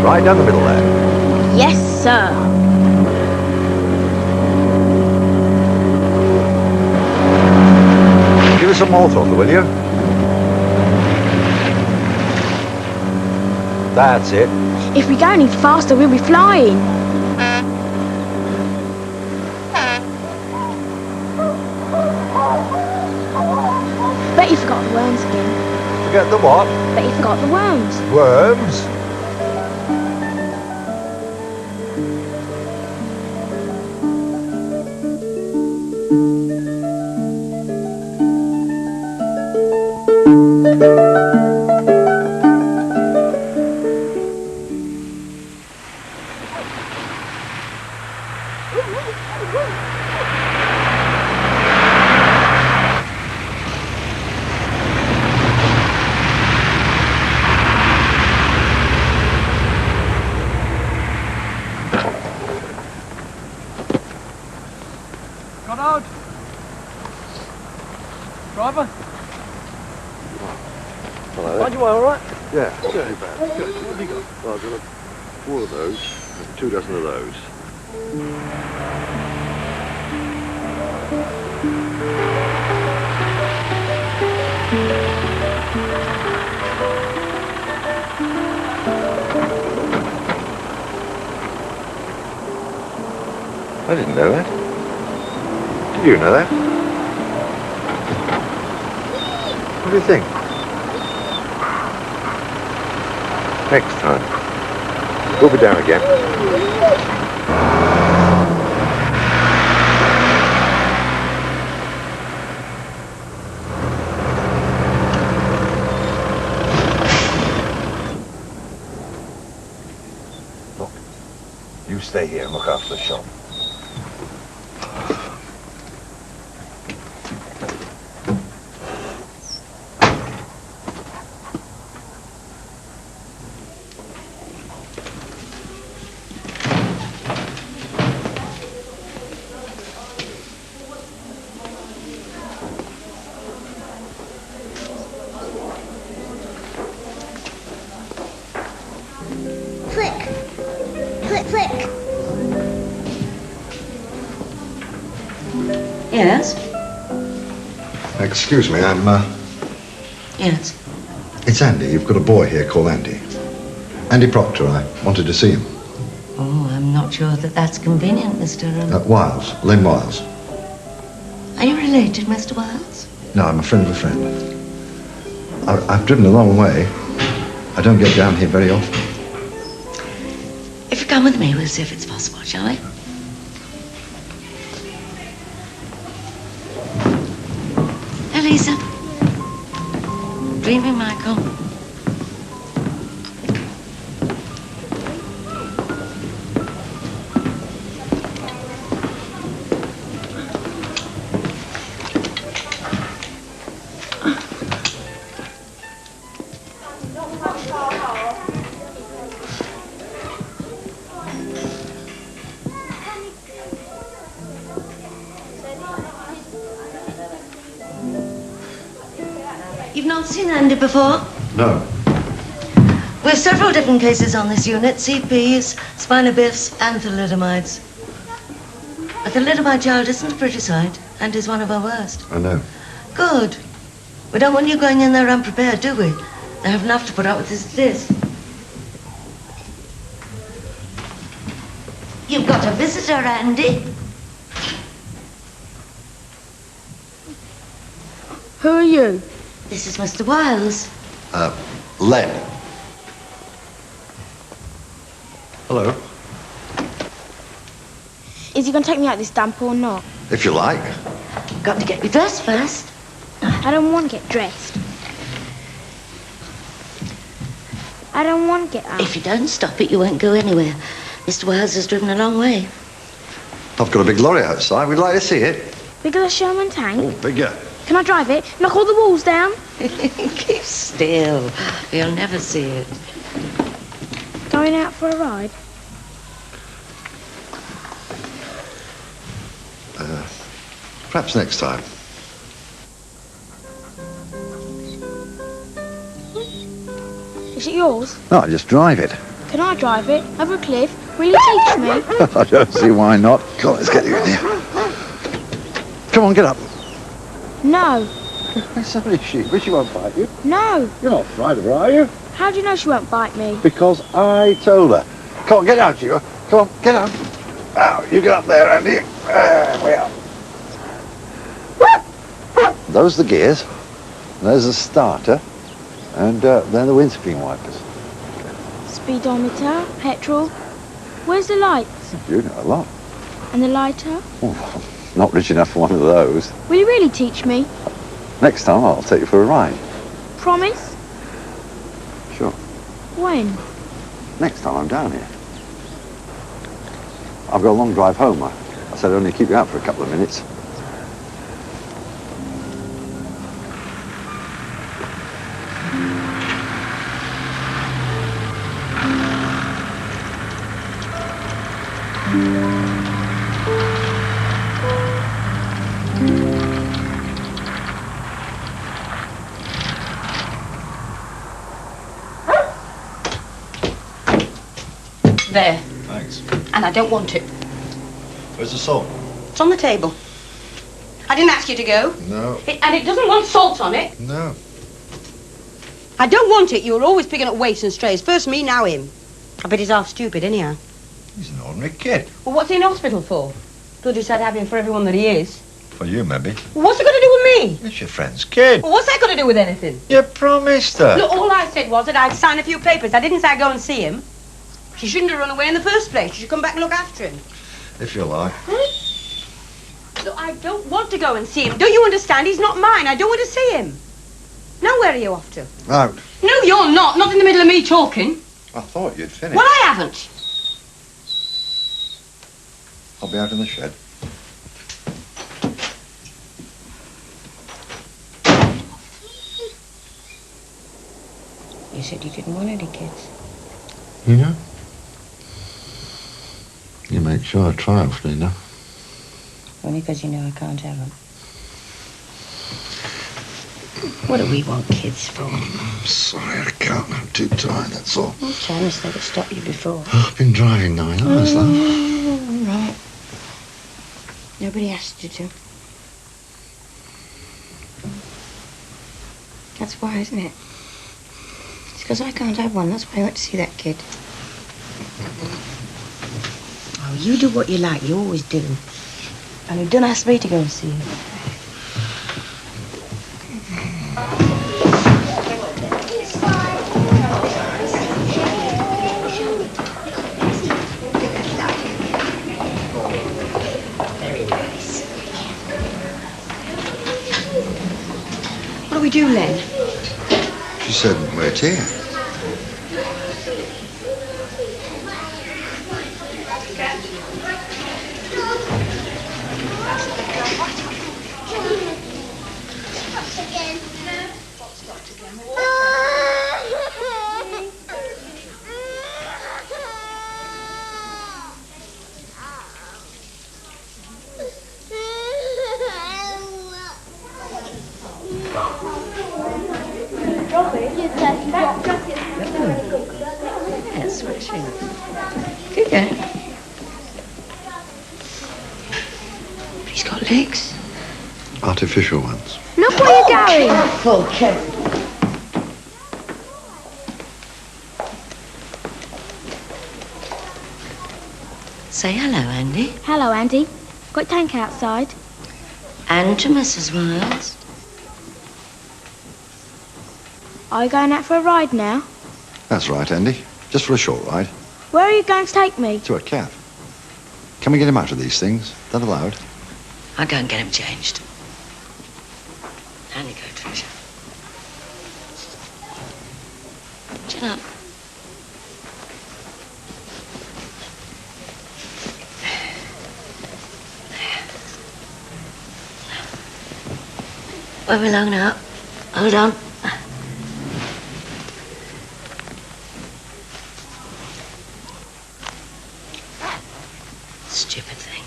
Right down the middle there. Yes, sir. Give us some more throttle, will you? That's it. If we go any faster, we'll be flying. Bet you forgot the worms again. Forget the what? Bet you forgot the worms. Worms? Got out. Driver. Hello. Are you all right? Yeah, not too bad. Good. What have you got? Well, I've got 4 of those, and 2 dozen of those. I didn't know that. Did you know that? What do you think? Next time. We'll be down again. Look, you stay here and look after the shop. Flick. Yes? Excuse me, Yes. it's Andy. You've got a boy here called Andy. Andy Proctor. I wanted to see him. Oh, I'm not sure that that's convenient, Mr. Wiles. Len Wiles. Are you related, Mr. Wiles? No, I'm a friend of a friend. I've driven a long way. I don't get down here very often. If you come with me, we'll see if it's possible, shall we? Elisa. Dreaming, Michael. You've not seen Andy before? No. We have several different cases on this unit. CPs, spina bifs, and thalidomides. A thalidomide child isn't a pretty sight, and is one of our worst. I know. Good. We don't want you going in there unprepared, do we? They have enough to put up with as it is. You've got a visitor, Andy. Who are you? This is Mr. Wiles. Len. Hello. Is he going to take me out this damp or not? If you like. Got to get you dressed first. I don't want to get dressed. I don't want to get out. If you don't stop it, you won't go anywhere. Mr. Wiles has driven a long way. I've got a big lorry outside. We'd like to see it. Bigger than a Sherman tank? Oh, bigger. Can I drive it? Knock all the walls down? Keep still. You'll never see it. Going out for a ride? Perhaps next time. Is it yours? No, I just drive it. Can I drive it? Over a cliff? Will you teach me? I don't see why not. Come on, let's get you in here. Come on, get up. No. It's only sheep, but she won't bite you. No. You're not frightened of her, are you? How do you know she won't bite me? Because I told her. Come on, get out, you. Come on, get out. Now, you get up there, Andy. There we are. Those are the gears. There's the starter. And then the windscreen wipers. Speedometer, petrol. Where's the lights? You know a lot. And the lighter? Oh, not rich enough for one of those. Will you really teach me? Next time I'll take you for a ride. Promise? Sure. When? Next time I'm down here. I've got a long drive home. I said I'd only keep you out for a couple of minutes. There. Thanks. And I don't want it. Where's the salt? It's on the table. I didn't ask you to go. No. And it doesn't want salt on it. No. I don't want it. You were always picking up waste and strays. First me, now him. I bet he's half stupid, anyhow. He's an ordinary kid. Well, what's he in hospital for? Bloody sad having for everyone that he is. For you, maybe. Well, what's it got to do with me? It's your friend's kid. Well, what's that got to do with anything? You promised her. Look, all I said was that I'd sign a few papers. I didn't say I'd go and see him. She shouldn't have run away in the first place. She should come back and look after him. If you like. Look, I don't want to go and see him. Don't you understand? He's not mine. I don't want to see him. Now where are you off to? Out. No, you're not. Not in the middle of me talking. I thought you'd finished. Well, I haven't. I'll be out in the shed. You said you didn't want any kids. Yeah? You make sure I try, often enough. Only because you know I can't have them. What do we want kids for? I'm sorry, I can't. I'm too tired, that's all. I'm trying to say to stop you before. I've been driving 9 hours, love. All right. Nobody asked you to. That's why, isn't it? It's because I can't have one. That's why I went to see that kid. Oh, you do what you like. You always do. And you don't ask me to go and see him. What do we do, Len? She said, wait here. That's smashing. Good girl. He's got legs. Artificial ones. Look where you're going. Careful, careful. Say hello, Andy. Hello, Andy. Got tank outside. And to Mrs. Wiles. Are you going out for a ride now? That's right, Andy. Just for a short ride. Where are you going to take me? To a cab. Can we get him out of these things? They're allowed. I'll go and get him changed. Down you go, Treasure. Chin up. Where we long now? Hold on. Stupid thing.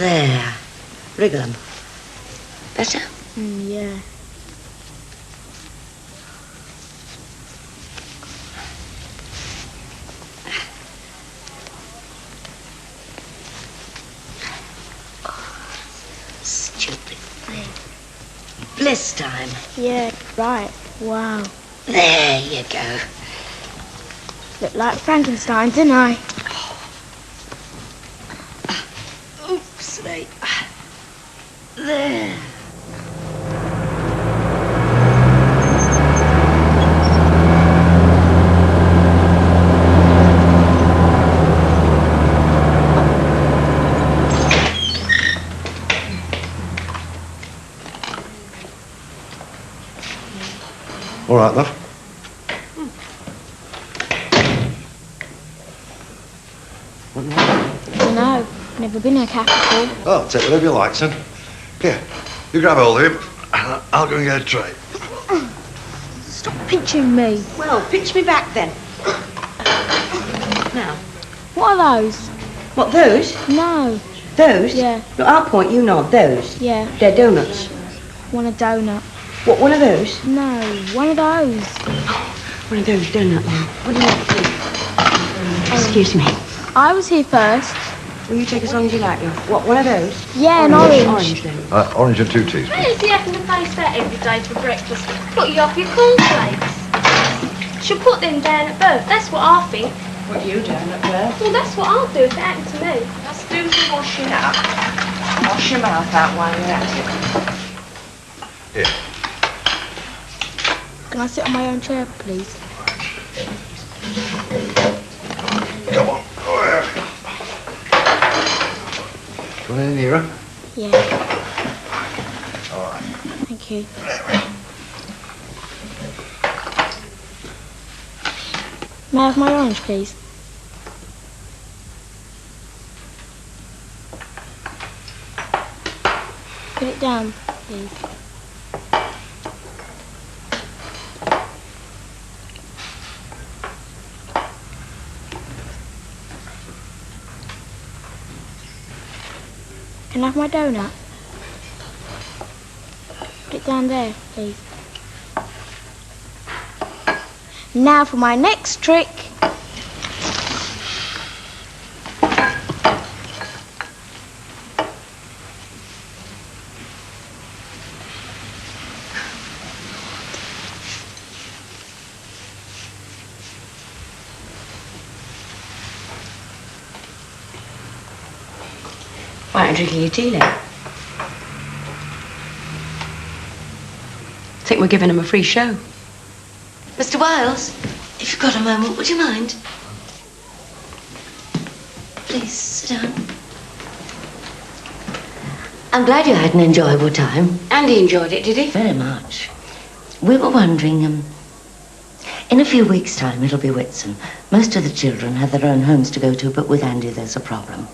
There. Wriggle 'em. Better? Yeah. children. Bliss time. Yeah, right. Wow. There you go. Look like Frankenstein, didn't I? Oops, there. All right, love. No, never been in a cafe before. Oh, take whatever you like, son. Here, you grab hold of him, and I'll go and get a tray. Stop pinching me. Well, pinch me back then. Now. What are those? What, those? No. Those? Yeah. Look, I'll point, you nod. Those? Yeah. They're donuts. Want a donut? What, one of those? No, one of those. One of those donut then. What do you want to do? Excuse me. I was here first. Will you take as long as you like, love? What, one of those? Yeah, an orange. Orange then. Orange and 2 teas. Why is he having to face that every day for breakfast? Put you off your cornflakes. She'll put them down at birth. That's what I think. What you doing up there? Well, that's what I'll do if it happened to me. Let's do some washing up. Wash your mouth out while you're at it. Here. Can I sit on my own chair, please? Come on. Come in nearer. Yeah. All right. Thank you. May I have my orange, please? Put it down, please. Can I have my donut? Put it down there, please. Now for my next trick. Why aren't you drinking your tea then? I think we're giving him a free show. Mr. Wiles, if you've got a moment, would you mind? Please, sit down. I'm glad you had an enjoyable time. And he enjoyed it, did he? Very much. We were wondering, in a few weeks' time, it'll be Whitsun. Most of the children have their own homes to go to, but with Andy, there's a problem.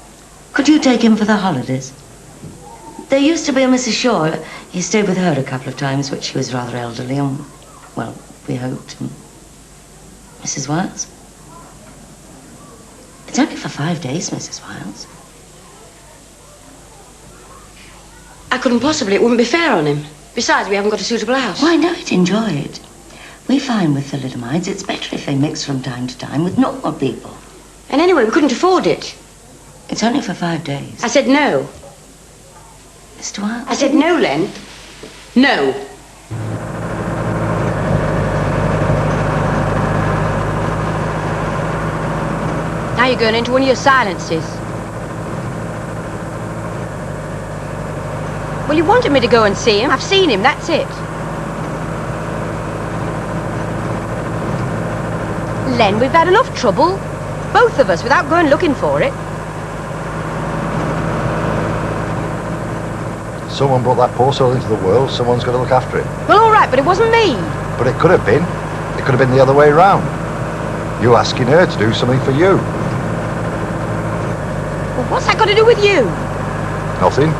Could you take him for the holidays? There used to be a Mrs. Shaw. He stayed with her a couple of times, but she was rather elderly, and, well, we hoped. Mrs. Wiles? It's only for 5 days, Mrs. Wiles. I couldn't possibly. It wouldn't be fair on him. Besides, we haven't got a suitable house. Why not? Enjoy it. We find with thalidomides it's better if they mix from time to time with normal people. And anyway, we couldn't afford it. It's only for 5 days. I said no. Mr. Wiles? I said no, Len. No. Now you're going into one of your silences. Well, you wanted me to go and see him. I've seen him, that's it. Len, we've had enough trouble. Both of us, without going looking for it. Someone brought that poor soul into the world. Someone's got to look after it. Well, all right, but it wasn't me. But it could have been. It could have been the other way round. You asking her to do something for you. Well, what's that got to do with you? Nothing.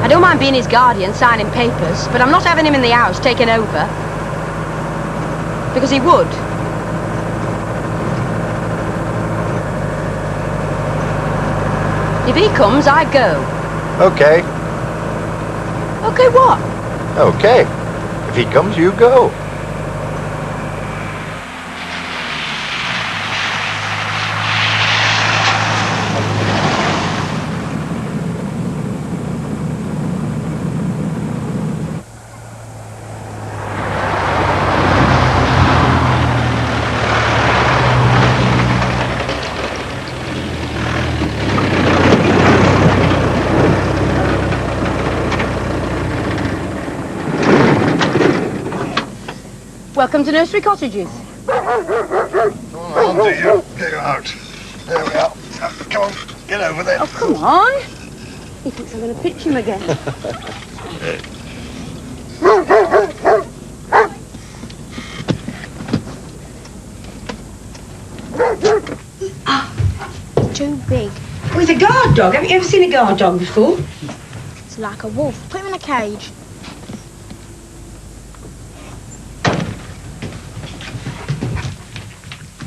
I don't mind being his guardian, signing papers, but I'm not having him in the house taking over. Because he would. If he comes, I go. Okay. Okay, what? Okay. If he comes, you go. Welcome to Nursery Cottages. Come on, do you? Get out. There we are. Come on, get over there. Oh, come on. He thinks I'm going to pitch him again. Too big. Oh, he's a guard dog. Haven't you ever seen a guard dog before? It's like a wolf. Put him in a cage.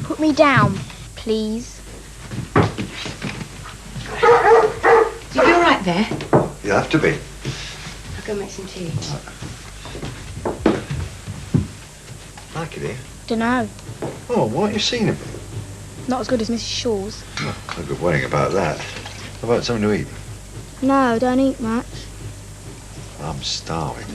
Put me down, please. You be all right there? You have to be. I'll go make some tea. Like it here? Dunno. Oh, why aren't you seen him? Not as good as Mrs. Shaw's. Oh, no good worrying about that. How about something to eat? No, don't eat much. I'm starving.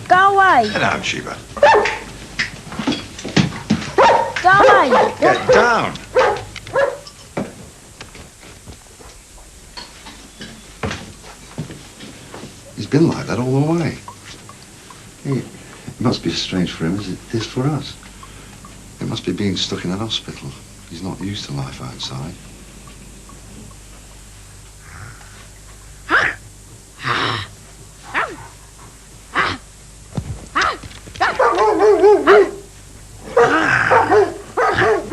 Go away. Get out, Sheba. Go away. Get down. He's been like that all the way. It must be as strange for him as it is for us. It must be being stuck in an hospital. He's not used to life outside.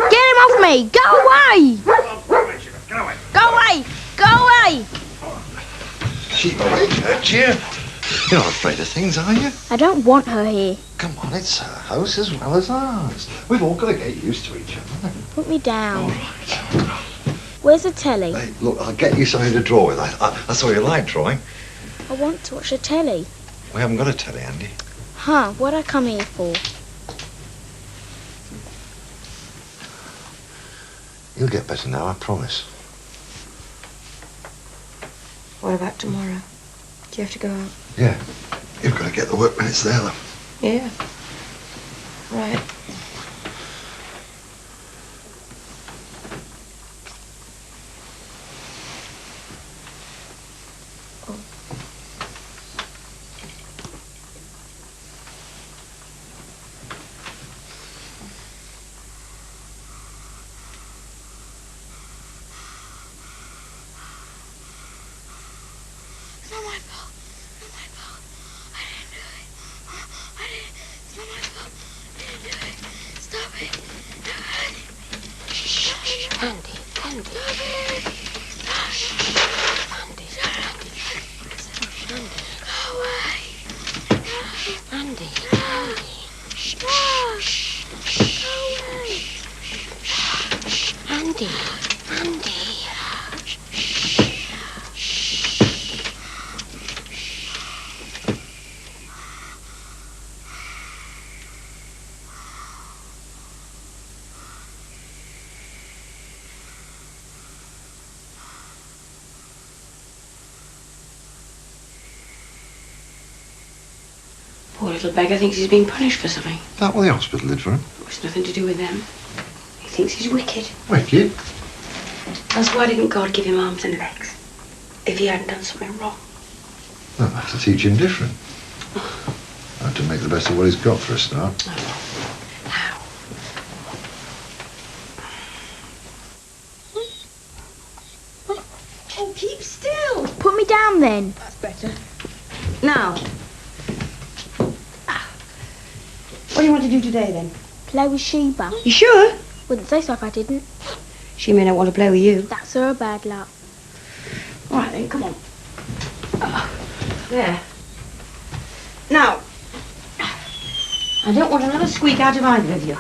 Get him off me. Go away. Go away. Go away. Sheba, won't hurt you. You're not afraid of things, are you? I don't want her here. Come on, it's her house as well as ours. We've all got to get used to each other. Put me down. All right. Where's the telly? Hey, look, I'll get you something to draw with. I saw you like drawing. I want to watch the telly. We haven't got a telly, Andy. Huh, what'd I come here for? You'll get better now, I promise. What about tomorrow? Do you have to go out? Yeah. You've got to get the work when it's there, though. Yeah. Right. It's not my fault. It's not my fault. I didn't do it. I didn't. It's not my fault. I didn't do it. Stop it. Shh. Andy. Andy. Go away. Andy. Shh. Go away. Andy. Andy. Poor little beggar thinks he's being punished for something. That what the hospital did for him? It's nothing to do with them. He thinks he's wicked. Wicked. That's why didn't God give him arms and legs? If he hadn't done something wrong. Well, I have to teach him different. I have to make the best of what he's got for a start. How? Oh, keep still. Put me down then. That's better. Now. What do you want to do today, then? Play with Sheba. You sure? Wouldn't say so if I didn't. She may not want to play with you. That's her bad luck. All right, then, come on. There. Now, I don't want another squeak out of either of you.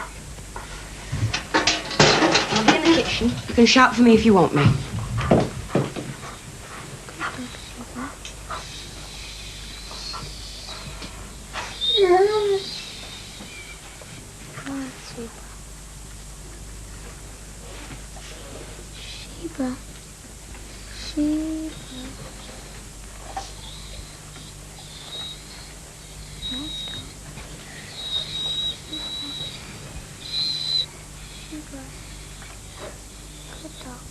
I'll be in the kitchen. You can shout for me if you want me. Sheba. Sheba. Sheba. Good dog.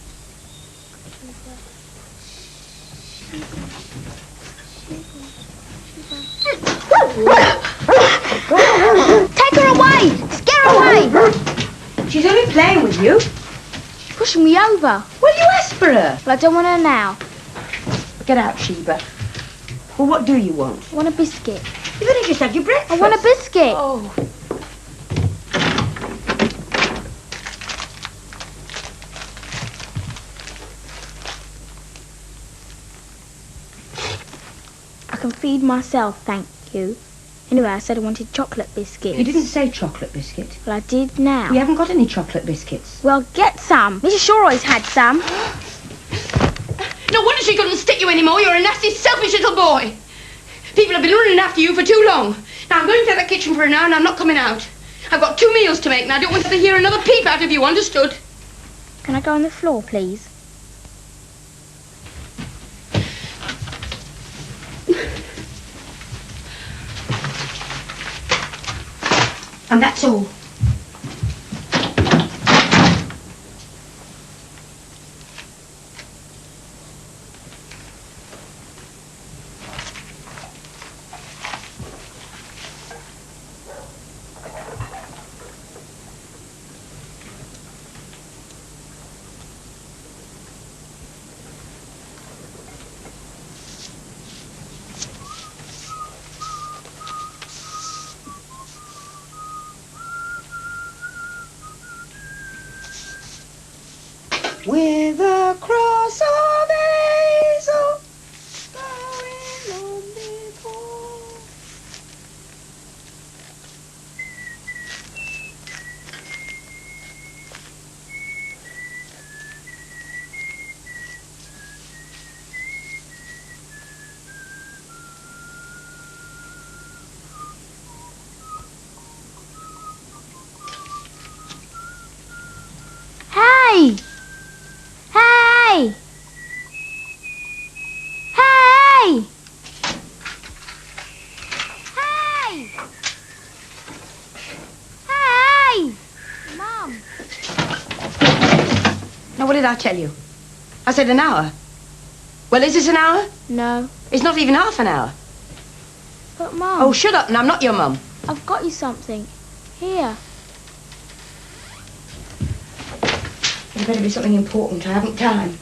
over. Well, you asked for her. Well, I don't want her now. Get out, Sheba. Well, what do you want? I want a biscuit. You've only just had your breakfast. I want a biscuit. Oh. I can feed myself, thank you. Anyway, I said I wanted chocolate biscuits. You didn't say chocolate biscuit. Well, I did now. We haven't got any chocolate biscuits. Well, get some. Mrs. Shaw always had some. No wonder she couldn't stick you anymore. You're a nasty, selfish little boy. People have been running after you for too long. Now, I'm going to the kitchen for an hour and I'm not coming out. I've got 2 meals to make and I don't want to hear another peep out of you, understood? Can I go on the floor, please? And that's all. With a cross of hazel going on before. Hey! Hey! Hey! Hey! Hey! Mum! Now, what did I tell you? I said an hour. Well, is this an hour? No. It's not even half an hour. But, Mum, Oh, shut up, and I'm not your mum. I've got you something. Here. It better be something important. I haven't time.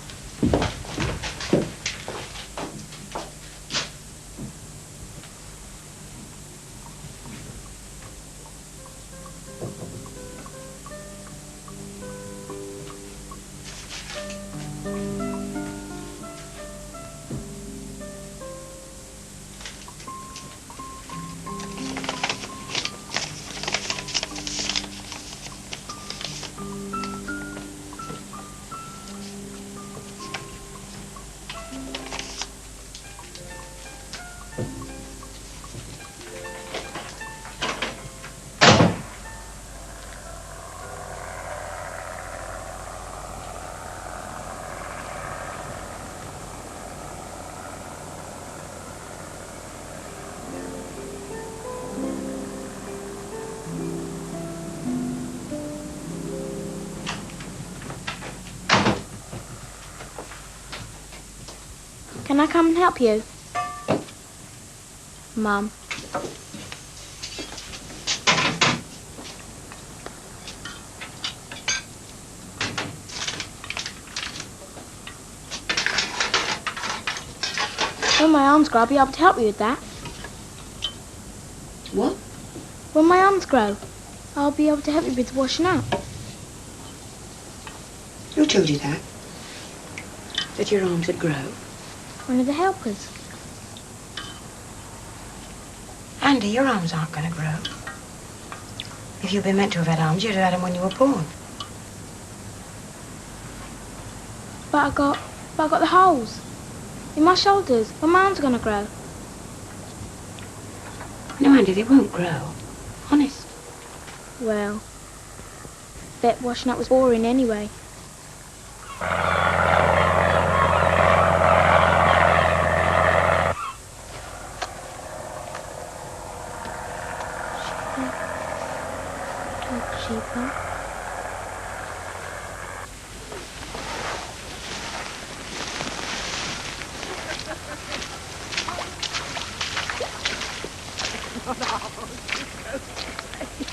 Can I come and help you? Mum. When my arms grow, I'll be able to help you with that. What? When my arms grow, I'll be able to help you with washing out. Who told you that? That your arms would grow? One of the helpers. Andy, your arms aren't going to grow. If you'd been meant to have had arms, you'd have had them when you were born. But I got the holes in my shoulders. When my arms are going to grow. No, Andy, they won't grow. Honest. Well, bet washing up was boring anyway. Sheep.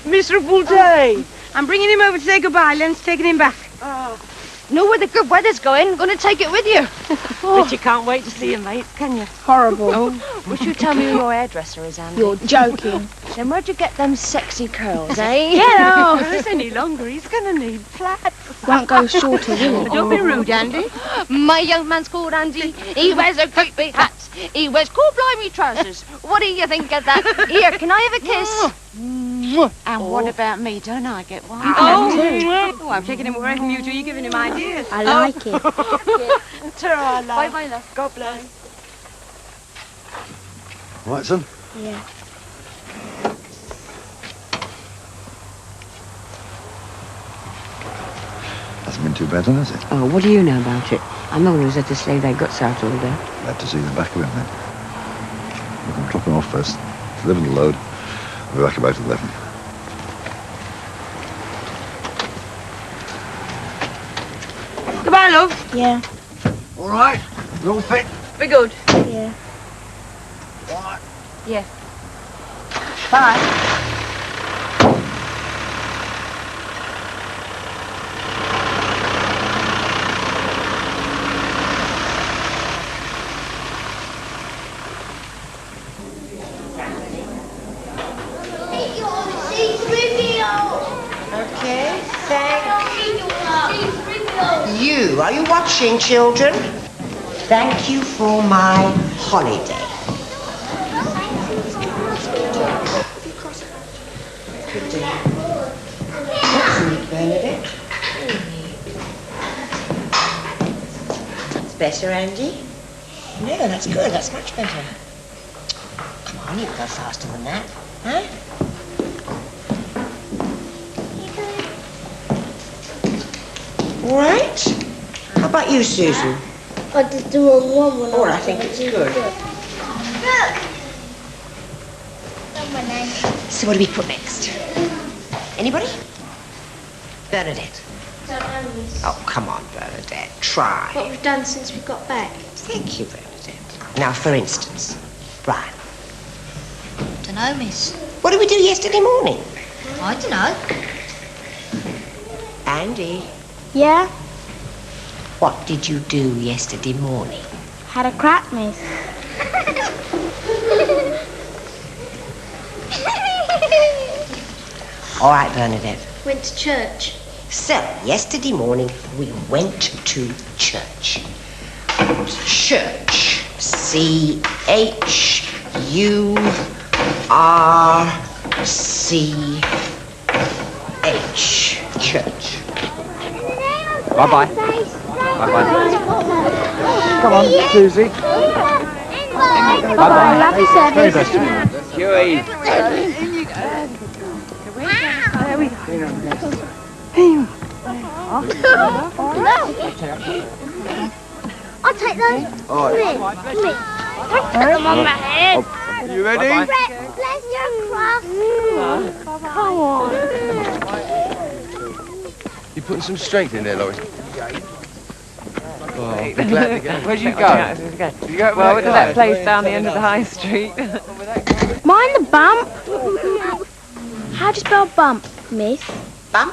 Miserable day. I'm bringing him over to say goodbye. Len's taking him back. know where the good weather's going. Gonna take it with you. But you can't wait to see your mates, can you? Horrible. Oh. Wish you'd tell me who your hairdresser is, Andy. You're joking. Then where'd you get them sexy curls, eh? Get off. If it's any longer, he's gonna need flats. Won't go shorter, will it? Don't be rude, Andy. My young man's called Andy. He wears a great big hat. He wears cool blimey trousers. What do you think of that? Here, can I have a kiss? And what about me? Don't I get one? Oh, I'm taking him away from you till you're giving him ideas. I like it. Ta-ra, love. Bye-bye, love. God bless. Right, son? Yeah. Hasn't been too bad, has it? Oh, what do you know about it? I'm the one who's had to slave their guts out all day. Glad to see the back of him then. We can drop him off first. Deliver the load. I'll be back about 11. Goodbye, love. Yeah. All right. You all fit? Be good. Yeah. All right. Yeah. Bye. Okay, you. Are you watching, children? Thank you for my holiday. That's neat, Bernadette. That's better, Andy. No, that's good. That's much better. Come on, you can go faster than that, huh? All right. How about you, Susan? I did the wrong one when Oh, I think it's good. So what do we put next? Anybody? Bernadette. Oh, come on, Bernadette. Try. What we've done since we got back. Thank you, Bernadette. Now, for instance, Brian. Dunno, miss. What did we do yesterday morning? I dunno. Andy, Yeah? what did you do yesterday morning? Had a crap, miss. All right, Bernadette. Went to church. So, yesterday morning, we went to church. Church. C-H-U-R-C-H. Church. Bye-bye. Bye-bye. Come on, Susie. Bye-bye. Very best of you. Huey. I'll take those. All right. Come here. Don't put them on my head. You ready? Bless your cross. Come on. You putting some strength in there, Laurie? Oh, I'll be glad to go. Where'd you go? You go well, to that place down the end of the high street. Mind the bump. How do you spell bump, miss? Bump.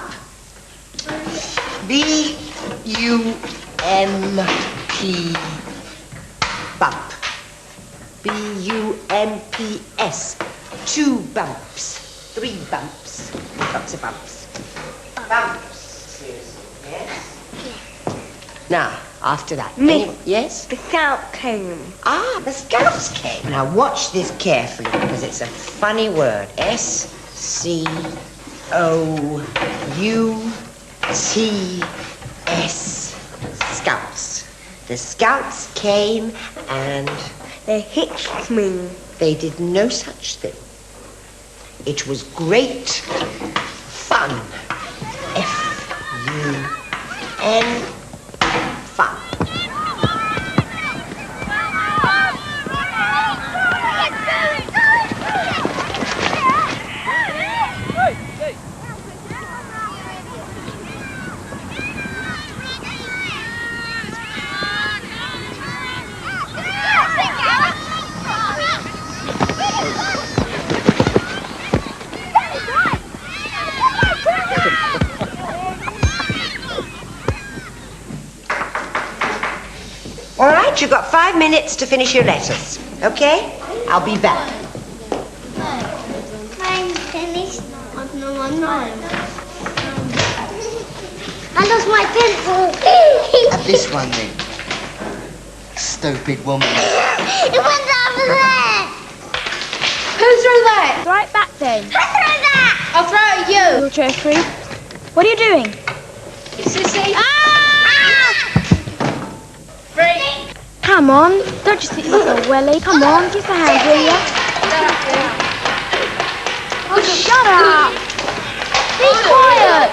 B-U-M-P. Bump. B-U-M-P-S. 2 bumps. 3 bumps. Lots of bumps. Bumps. Seriously, yes? Now, after that. Miss. Yes? The scout came. Ah, the Scouts came. Now watch this carefully because it's a funny word. S-C-O-U-T-S. Scouts. The Scouts came and They hitched me. they did no such thing. It was great fun. F-U-N. Fun. Right, you've got 5 minutes to finish your letters. Okay? I'll be back. I'm finished. No. I lost my pencil. Have this one then. Stupid woman. It went over there. Who threw that? Throw it back then. Who threw that? I'll throw it at you. Your Jeffrey. What are you doing? Sissy. Ah! Free. Come on. Don't just sit like a welly. Come on, give us a hand, will you? Oh, shut up. Be quiet.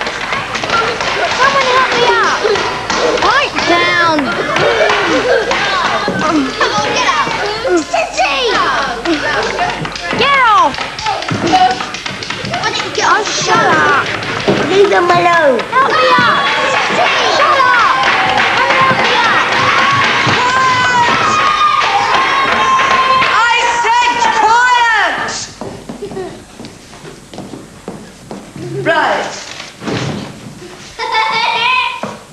Someone help me up. Pipe down. Come on, get up. Sissy! Get off. Why didn't you get Oh, off? shut up. Leave them alone. Help me up. Shut up. Help me up. I said quiet! Right.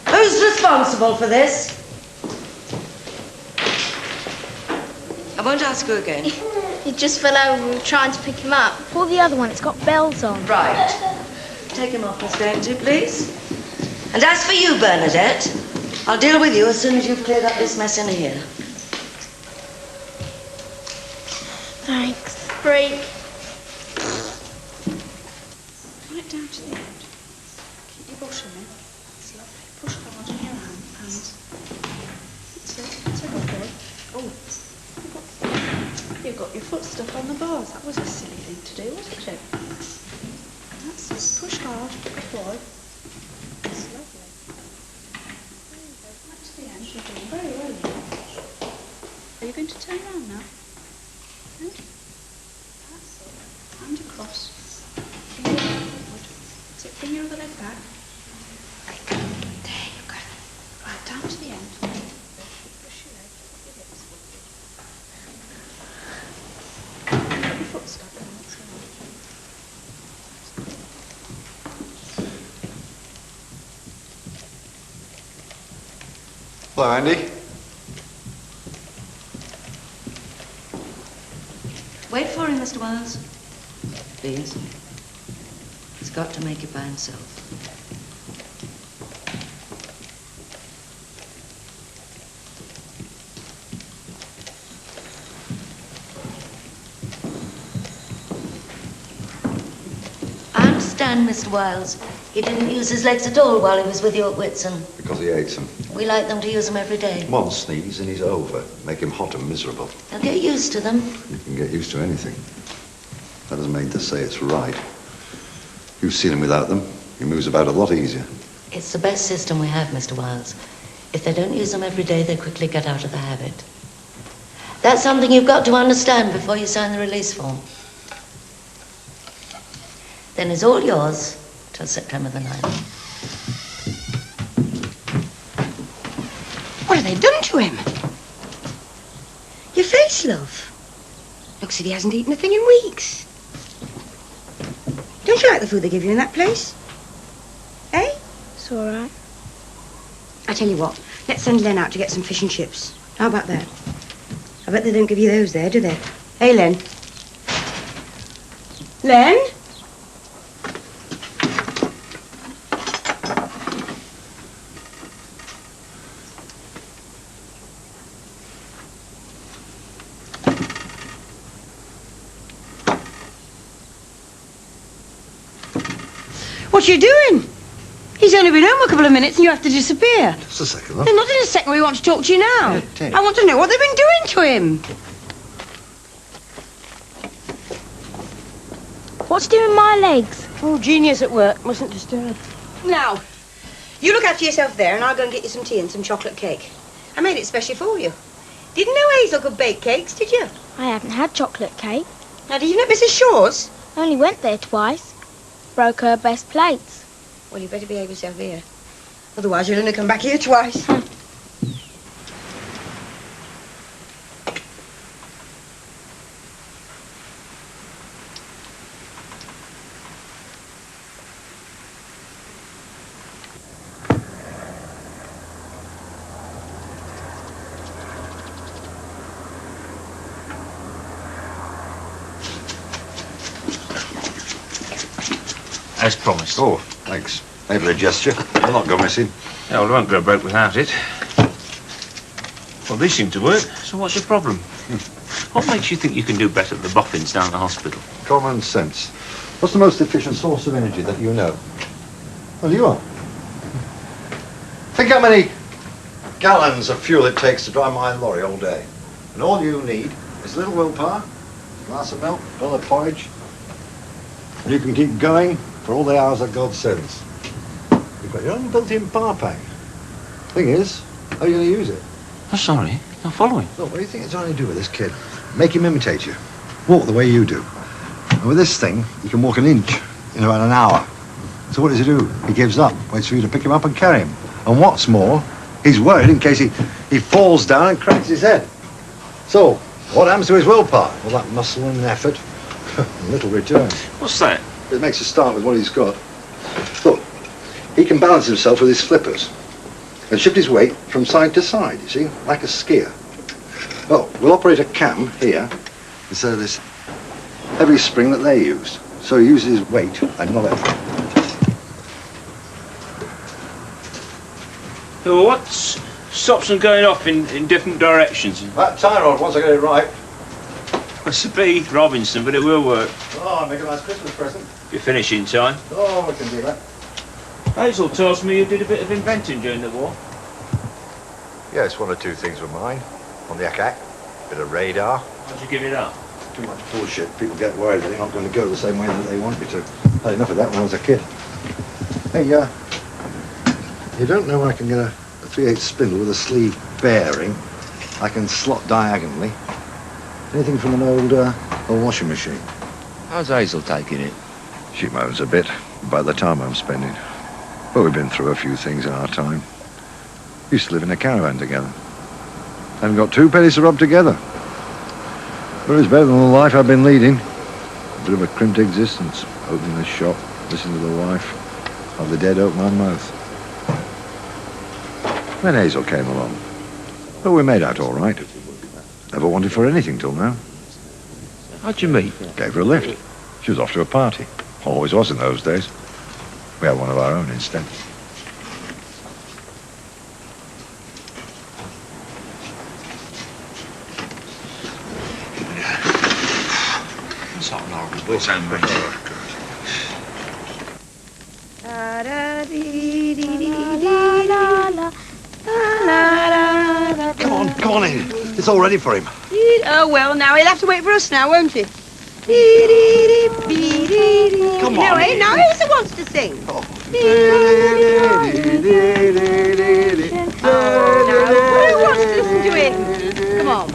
Who's responsible for this? I won't ask you again. He just fell over. We were trying to pick him up. Pull the other one. It's got bells on. Right. Take him off, Miss Granty, please. And as for you, Bernadette, I'll deal with you as soon as you've cleared up this mess in here. Thanks. Freak. Right down to the end. Keep your bush in it. It's lovely. Push hard in your hands. That's it. That's a good boy. Oh, you've got your foot stuck on the bars. That was a silly thing to do, wasn't it? That's it. Push hard. Good boy. It's lovely. There you go. Right to the end. You're doing very well. Are you going to turn around now? No? That's it. Hand across. Finger forward. That's it. Bring your other leg back. There you go. Right, down to the end. Push your leg. Put your hips forward. Put your foot stuck on. That's all right. Hello, Andy. Wait for him, Mr. Wiles. Please. He's got to make it by himself. I understand, Mr. Wiles. He didn't use his legs at all while he was with you at Whitsun. Because he hates them. We like them to use them every day. One sneeze and he's over. Make him hot and miserable. They'll get used to them. You can get used to anything. That doesn't mean to say it's right. You've seen him without them. He moves about a lot easier. It's the best system we have, Mr. Wiles. If they don't use them every day, they quickly get out of the habit. That's something you've got to understand before you sign the release form. Then it's all yours till September the 9th. What have they done to him? Your face, love. Looks as if he hasn't eaten a thing in weeks. Don't you like the food they give you in that place? Eh? It's all right. I tell you what, let's send Len out to get some fish and chips. How about that? I bet they don't give you those there, do they? Hey, Len. Len? What you doing? He's only been home a couple of minutes and you have to disappear. Just a second, love. They're not in a second we want to talk to you now. Yeah, take. I want to know what they've been doing to him. What's doing my legs? Oh, genius at work. Mustn't disturb. Now, you look after yourself there and I'll go and get you some tea and some chocolate cake. I made it specially for you. Didn't know Hazel could bake cakes, did you? I haven't had chocolate cake. Now, did you know Mrs. Shaw's? Only went there twice. Broke her best plates. Well, you better behave yourself here. Otherwise, you'll only come back here twice. as promised. Oh, thanks. Maybe a gesture. I'll not go missing. Yeah, well, I won't go broke without it. Well, these seem to work, so what's your problem? What makes you think you can do better than the boffins down at the hospital? Common sense. What's the most efficient source of energy that you know? Well, you are. Think how many gallons of fuel it takes to drive my lorry all day. And all you need is a little willpower, a glass of milk, a bowl of porridge. And you can keep going for all the hours that God sends. You've got your own built-in power pack. Thing is, how are you going to use it? I'm sorry, I'm following. Look, what do you think it's trying to do with this kid? Make him imitate you. Walk the way you do. And with this thing, he can walk an inch in about an hour. So what does he do? He gives up, waits for you to pick him up and carry him. And what's more, he's worried in case he falls down and cracks his head. So, what happens to his willpower? Well, that muscle and effort, little return. What's that? It makes a start with what he's got. Look, he can balance himself with his flippers and shift his weight from side to side, you see, like a skier. Well, we'll operate a cam here instead of this heavy spring that they used. So he uses his weight and not effort. So what stops them going off in different directions? That tie rod, once I get it right. It's a bit Robinson, but it will work. Oh, make a nice Christmas present. If you finish in time. Oh, we can do that. Hazel tells me you did a bit of inventing during the war. Yes, one or two things were mine. On the ACAC, bit of radar. Why'd you give it up? Too much bullshit. People get worried that they're not going to go the same way that they want me to. I had enough of that when I was a kid. Hey, you don't know I can get a 3/8 spindle with a sleeve bearing. I can slot diagonally. Anything from an old washing machine. How's Hazel taking it? She moans a bit by the time I'm spending. But we've been through a few things in our time. Used to live in a caravan together. Haven't got two pennies to rub together. But it's better than the life I've been leading. A bit of a crimped existence. Opening the shop, listening to the wife. Have the dead open my mouth. Then Hazel came along. But we made out all right. Never wanted for anything till now. How'd you meet? Gave her a lift. She was off to a party. Always was in those days. We had one of our own instead. That's not an horrible sandwich. Come on in. It's all ready for him. Oh, well, now he'll have to wait for us now, won't he? Come No, on. now Hazel wants to sing. Oh. Now, who wants to listen to him? Come on.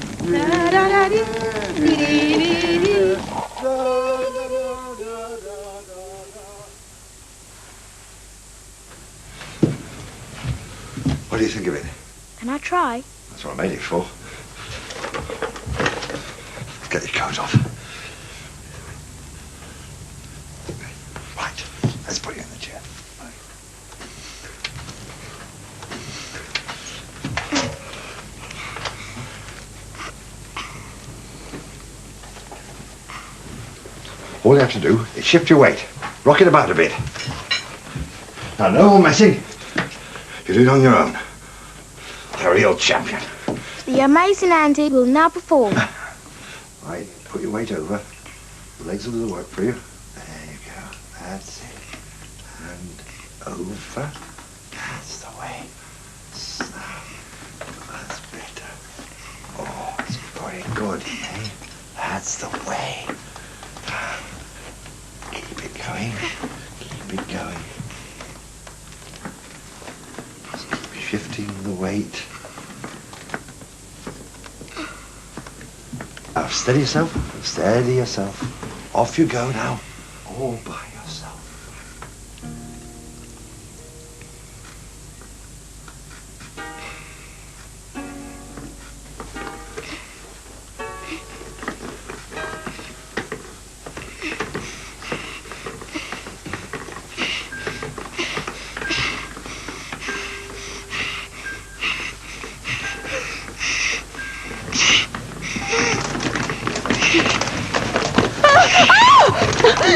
What do you think of it? Can I try? That's what I made it for. Get your coat off. Right, let's put you in the chair. All you have to do is shift your weight. Rock it about a bit. Now, no more messing. You do it on your own. You're a real champion. The amazing Andy will now perform. Right, put your weight over. The legs will do the work for you. There you go. That's it. And over. That's the way. Snap. That's better. Oh, it's very good, eh? That's the way. Keep it going. Keep it going. Just keep shifting the weight. Now, steady yourself. Steady yourself. Off you go now. All by yourself.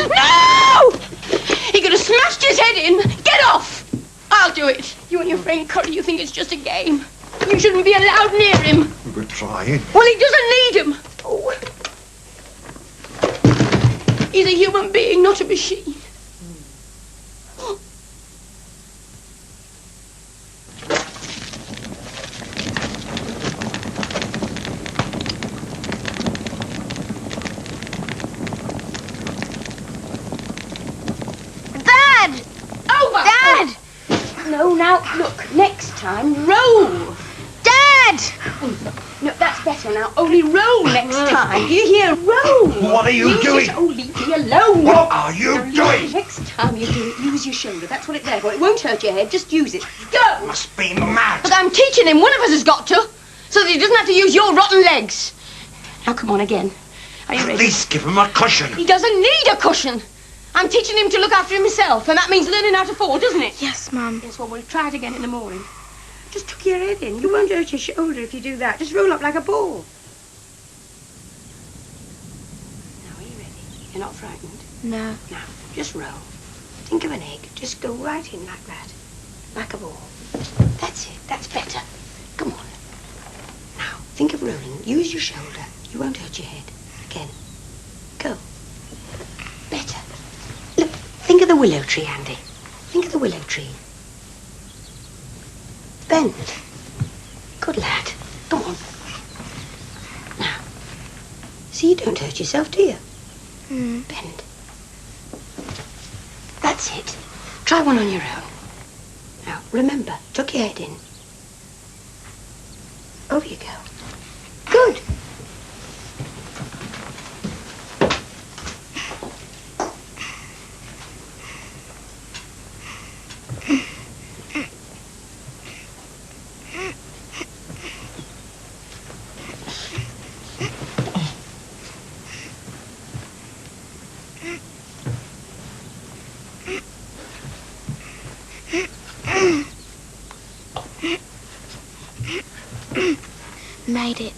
No! Frank Curry, you think it's just a game. You shouldn't be allowed near him. We're trying. Well, he doesn't need him. Oh. He's a human being, not a machine. No, now, look, next time, roll. Dad! No, that's better now. Only roll next time. Do you hear? Roll. What are you doing? Oh, leave me alone. What are you doing? Next time you do it, use your shoulder. That's what it's there for. It won't hurt your head. Just use it. Go! Must be mad. But I'm teaching him. One of us has got to. So that he doesn't have to use your rotten legs. Now, come on again. Are you ready? At least give him a cushion. He doesn't need a cushion. I'm teaching him to look after himself, and that means learning how to fall, doesn't it? Yes, Mum. Yes, well, we'll try it again in the morning. Just tuck your head in. You won't hurt your shoulder if you do that. Just roll up like a ball. Now, are you ready? You're not frightened? No. Now, just roll. Think of an egg. Just go right in like that. Like a ball. That's it. That's better. Come on. Now, think of rolling. Use your shoulder. You won't hurt your head. Again. Go. Better. Look, think of the willow tree, Andy. Think of the willow tree. Bend. Good lad. Come on. Now. See, you don't hurt yourself, do you? Bend. That's it. Try one on your own. Now, remember, tuck your head in. Over you go. Good. Made it.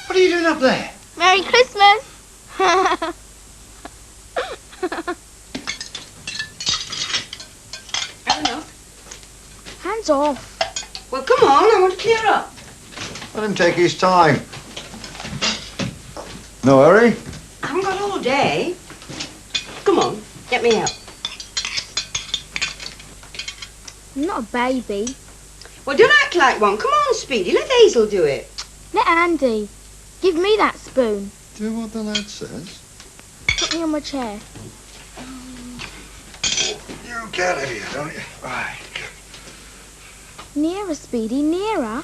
What are you doing up there? Merry Christmas. Have enough? Hands off. Well, come on. I want to clear up. Let him take his time. No hurry. I haven't got all day. Come on. Get me out. I'm not a baby. Well, don't act like one. Come on, Speedy. Let Hazel do it. Let Andy. Give me that spoon. Do what the lad says. Put me on my chair. You get it here, don't you? Right. Nearer, Speedy, nearer.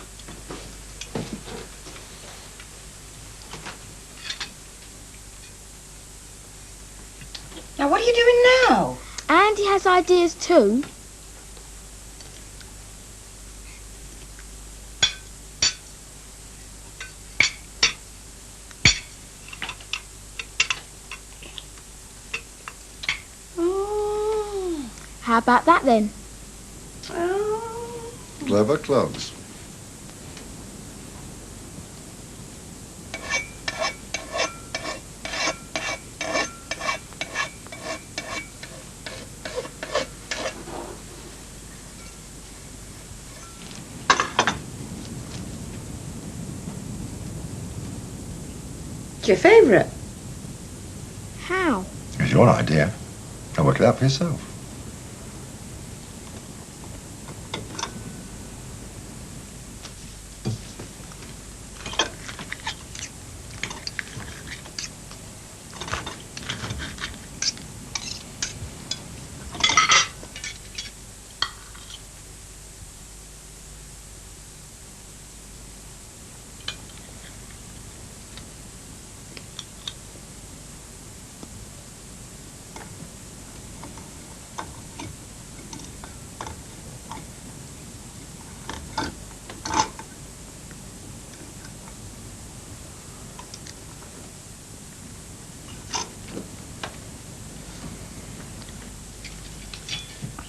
Now, what are you doing now? Andy has ideas too. How about that then? Clever clogs. It's your favourite. How? It's your idea. I'll work it out for yourself.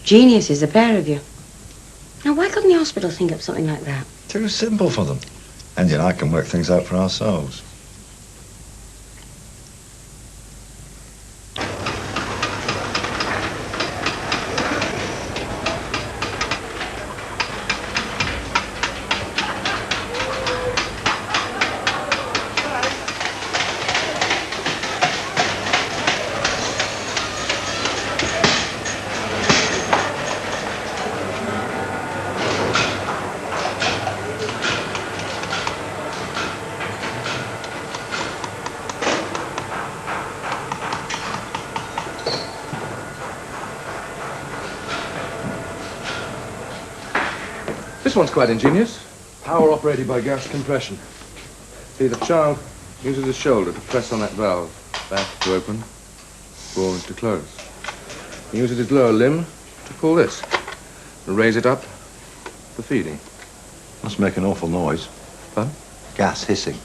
Geniuses, the pair of you. Now, why couldn't the hospital think up something like that? Too simple for them. Andy and I can work things out for ourselves. This one's quite ingenious. Power operated by gas compression. See, the child uses his shoulder to press on that valve. Back to open, forward to close. He uses his lower limb to pull this, and raise it up for feeding. Must make an awful noise. Pardon? Gas hissing.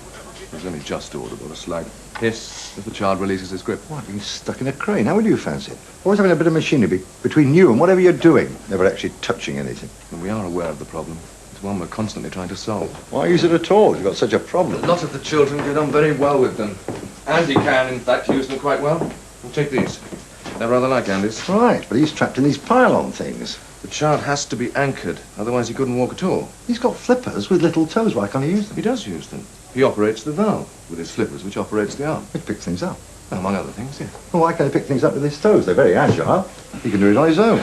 It's only just audible, a slight hiss as the child releases his grip. What, being stuck in a crane? How would you fancy it? Always having a bit of machinery between you and whatever you're doing, never actually touching anything. And we are aware of the problem. It's one we're constantly trying to solve. Why use it at all? You've got such a problem. A lot of the children get on very well with them. Andy can, in fact, use them quite well. We'll take these. They're rather like Andy's. Right, but he's trapped in these pylon things. The child has to be anchored, otherwise he couldn't walk at all. He's got flippers with little toes. Why can't he use them? He does use them. He operates the valve with his flippers, which operates the arm. He picks things up. Among other things, yeah. Well, why can't he pick things up with his toes? They're very agile. He can do it on his own.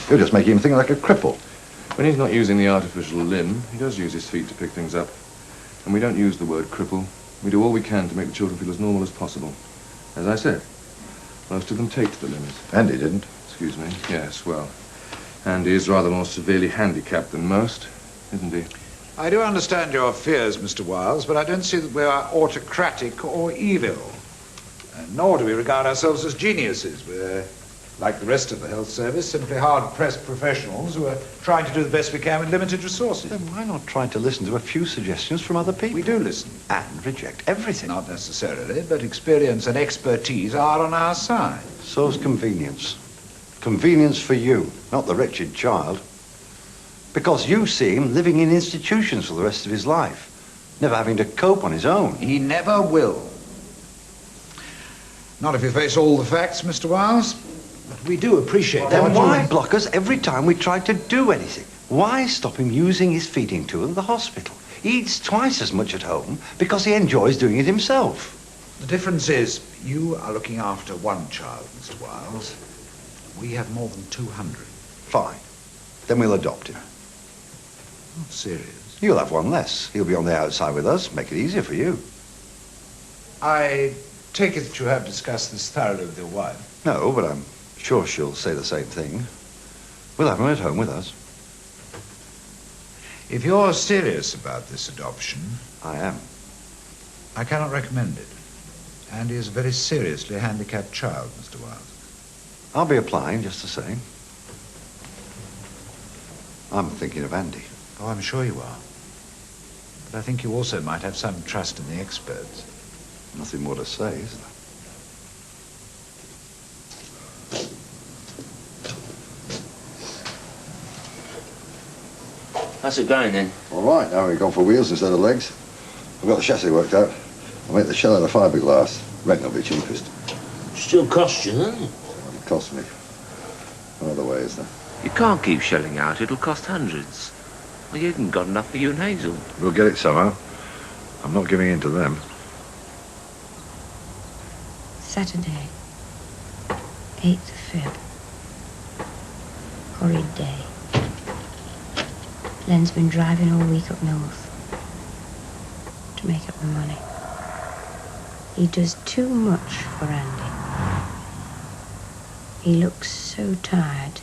He'll just make him think like a cripple. When he's not using the artificial limb, he does use his feet to pick things up. And we don't use the word cripple. We do all we can to make the children feel as normal as possible. As I said, most of them take to the limit. Andy didn't. Excuse me. Yes, well, Andy is rather more severely handicapped than most, isn't he? I do understand your fears, Mr. Wiles, but I don't see that we are autocratic or evil. Nor do we regard ourselves as geniuses. We're, like the rest of the health service, simply hard-pressed professionals who are trying to do the best we can with limited resources. Then why not try to listen to a few suggestions from other people? We do listen. And reject everything. Not necessarily, but experience and expertise are on our side. So's convenience. Convenience for you, not the wretched child. Because you see him living in institutions for the rest of his life, never having to cope on his own. He never will. Not if you face all the facts, Mr. Wiles. But we do appreciate that. Then why block us every time we try to do anything? Why stop him using his feeding tube in the hospital? He eats twice as much at home because he enjoys doing it himself. The difference is, you are looking after one child, Mr. Wiles. We have more than 200. Fine. Then we'll adopt him. Not serious. You'll have one less. He'll be on the outside with us. Make it easier for you. I take it that you have discussed this thoroughly with your wife. No, but I'm sure she'll say the same thing. We'll have him at home with us. If you're serious about this adoption... I am. I cannot recommend it. Andy is a very seriously handicapped child, Mr. Wiles. I'll be applying just the same. I'm thinking of Andy. Oh, I'm sure you are. But I think you also might have some trust in the experts. Nothing more to say, is there? How's it going then? All right, now we've gone for wheels instead of legs. I've got the chassis worked out. I'll make the shell out of fiberglass. Reckon it'll be cheapest. Still cost you, doesn't it? It cost me. No other way, is there? You can't keep shelling out. It'll cost hundreds. Well, you haven't got enough for you and Hazel. We'll get it somehow. I'm not giving in to them. Saturday, 8th of Feb. Horrid day. Len's been driving all week up north to make up the money. He does too much for Andy. He looks so tired.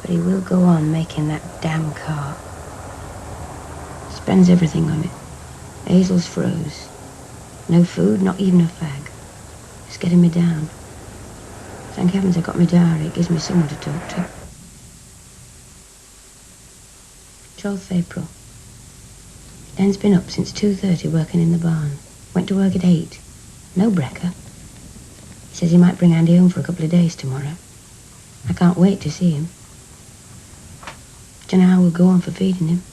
But he will go on making that damn car. Spends everything on it. Hazel's froze. No food, not even a fag. It's getting me down. Thank heavens I got my diary. It gives me someone to talk to. 12th April. Len's been up since 2:30 working in the barn. Went to work at 8. No brekker. He says he might bring Andy home for a couple of days tomorrow. I can't wait to see him. Don't know how we'll go on for feeding him.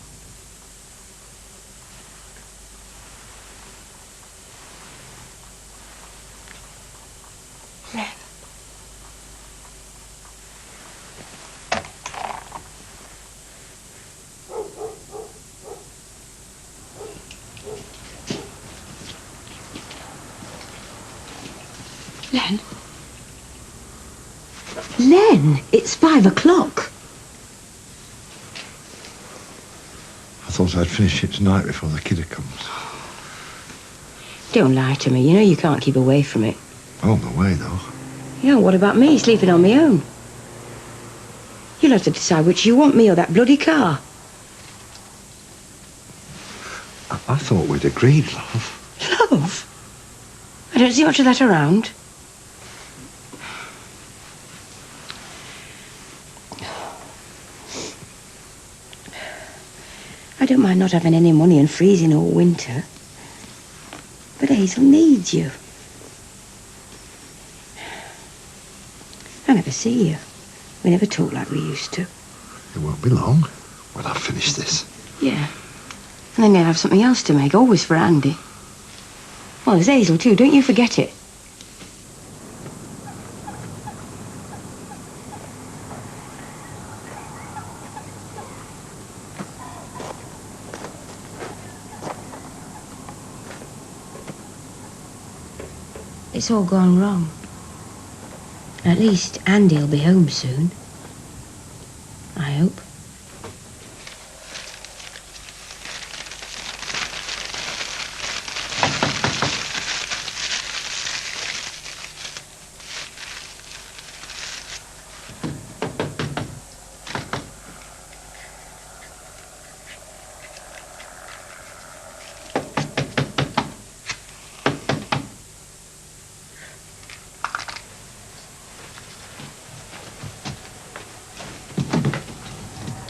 Len? Len, it's 5 o'clock. I thought I'd finish it tonight before the kidder comes. Don't lie to me. You know you can't keep away from it. On the way, though. You know, what about me, sleeping on my own? You'll have to decide which you want, me or that bloody car. I thought we'd agreed, love. Love? I don't see much of that around. I don't mind not having any money and freezing all winter. But Hazel needs you. I never see you. We never talk like we used to. It won't be long when I've finished this. Yeah. And then you'll have something else to make, always for Andy. Well, there's Hazel too, don't you forget it. It's all gone wrong. At least Andy'll be home soon. I hope.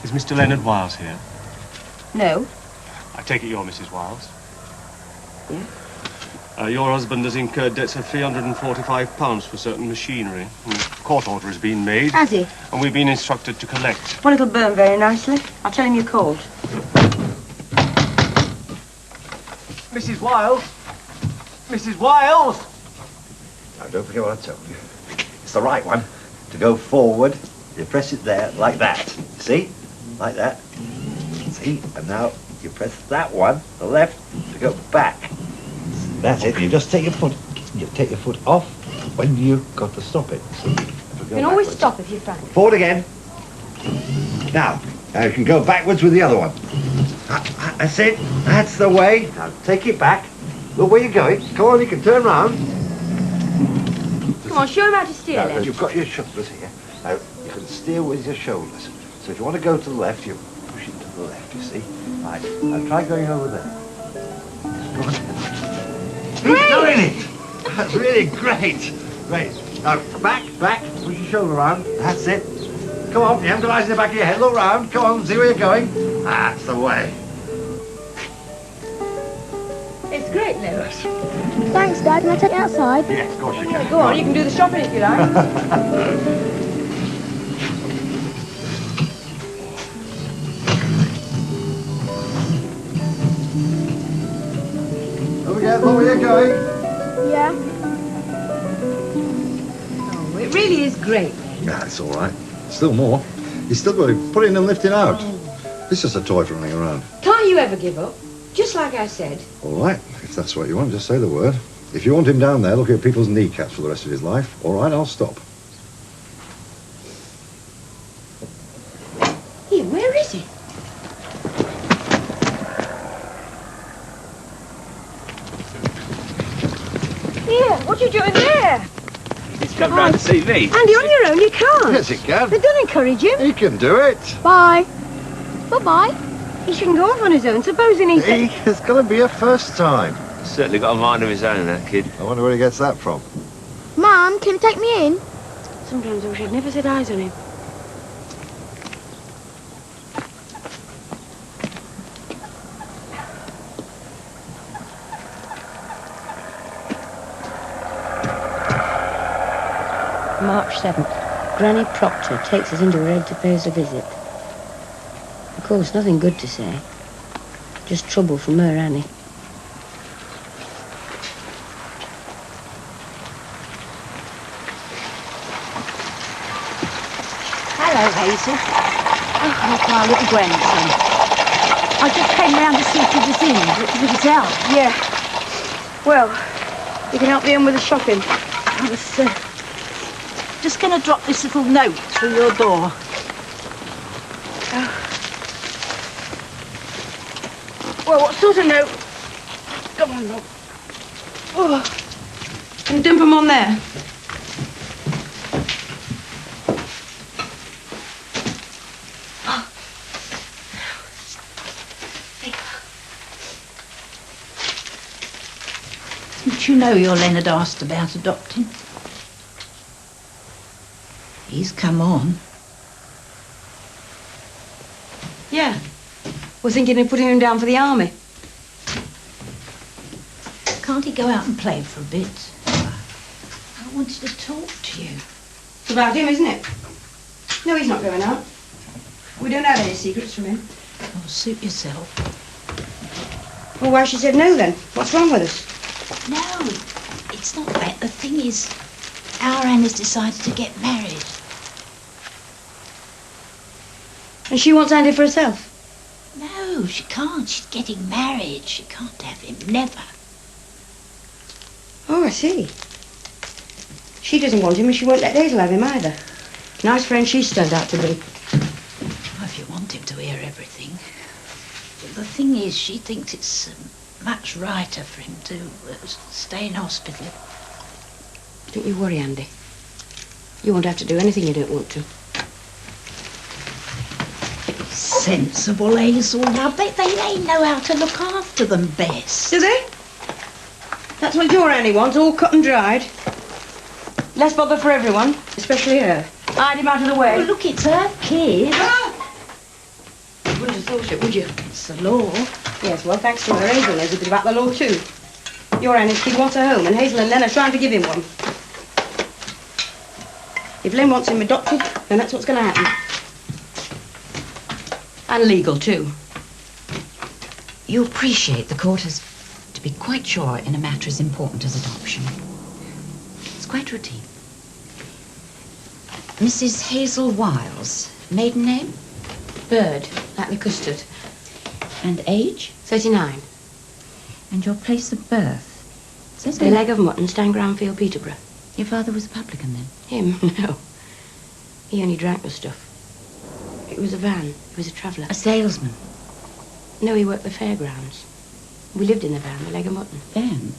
Is Mr. Len and Wiles here? No. I take it you're Mrs. Wiles? Yeah. Your husband has incurred debts of £345 for certain machinery. Court order has been made. Has he? And we've been instructed to collect. Well, it'll burn very nicely. I'll tell him you called. Mrs. Wiles? Mrs. Wiles? Now, don't forget what I told you. It's the right one. To go forward, you press it there, like that. See? Like that. See? And now you press that one, the left, to go back. That's it. You just take your foot off when you've got to stop it. See? You can always stop if you're frantic. Forward again. Now you can go backwards with the other one. That's it. That's the way. Now take it back. Look where you're going. Come on, you can turn round. Come on, show him how to steer, Now, Len. you've got your shoulders here. Now, you can steer with your shoulders. So if you want to go to the left, you push it to the left, you see? Right. Now try going over there. Go on. Who's doing it? That's really great. Great. Now, back. Push your shoulder around. That's it. Come on, you haven't got eyes in the back of your head. Look round. Come on, see where you're going. That's the way. It's great, Len. Yes. Thanks, Dad. Can I take you outside? Yes, of course you can. Go on, you can do the shopping if you like. Look where you're going. Yeah. Oh, it really is great. Yeah, it's all right. Still more. He's still got to put in and lifting out. It's just a toy for running around. Can't you ever give up? Just like I said. All right, if that's what you want, just say the word. If you want him down there looking at people's kneecaps for the rest of his life, all right, I'll stop. Here, where is he? Here, what are you doing there? He's come round to see me. Andy, on your own, you can't. Yes, he can. They don't encourage him. He can do it. Bye. Bye-bye. He shouldn't go off on his own, supposing he's... It's going to be a first time. He's certainly got a mind of his own, that kid. I wonder where he gets that from. Mum, can you take me in? Sometimes I wish I'd never set eyes on him. March 7th. Granny Proctor takes us into her head to pay us a visit. Of course, nothing good to say. Just trouble from her Annie. Hello, Hazel. Oh, look, our little grandson. I just came round to see if you was in, with his help. Yeah. Well, you can help me in with the shopping. I was just going to drop this little note through your door. Well, what sort of note? Come on, look. Oh. Can you dump them on there? Didn't you know your Leonard asked about adopting? He's come on. Yeah. We're thinking of putting him down for the army. Can't he go out and play for a bit? I wanted to talk to you. It's about him, isn't it? No, he's not going out. We don't have any secrets from him. Oh, suit yourself. Well, why she said no then? What's wrong with us? No, it's not that. The thing is, our Anna's decided to get married. And she wants Andy for herself? No, she can't. She's getting married. She can't have him. Never. Oh, I see. She doesn't want him and she won't let Hazel have him either. Nice friend she's turned out to be. Well, if you want him to hear everything. The thing is, she thinks it's much righter for him to stay in hospital. Don't you worry, Andy. You won't have to do anything you don't want to. Sensible, Hazel, love. They know how to look after them best. Do they? That's what your Annie wants, all cut and dried. Less bother for everyone, especially her. Hide him out of the way. Well, look, it's her kid. You wouldn't have thought it, would you? It's the law. Yes, well, thanks to her, Hazel knows a bit about the law, too. Your Annie's kid wants a home, and Hazel and Len are trying to give him one. If Len wants him adopted, then that's what's going to happen. And legal, too. You appreciate the court has to be quite sure in a matter as important as adoption. It's quite routine. Mrs. Hazel Wiles, maiden name? Bird, like the custard. And age? 39. And your place of birth? Says The Leg of Mutton, Stangroundfield, Peterborough. Your father was a publican then? Him? No. He only drank the stuff. It was a van. He was a traveller. A salesman? No, he worked the fairgrounds. We lived in the van, the Leg of Mutton. Van?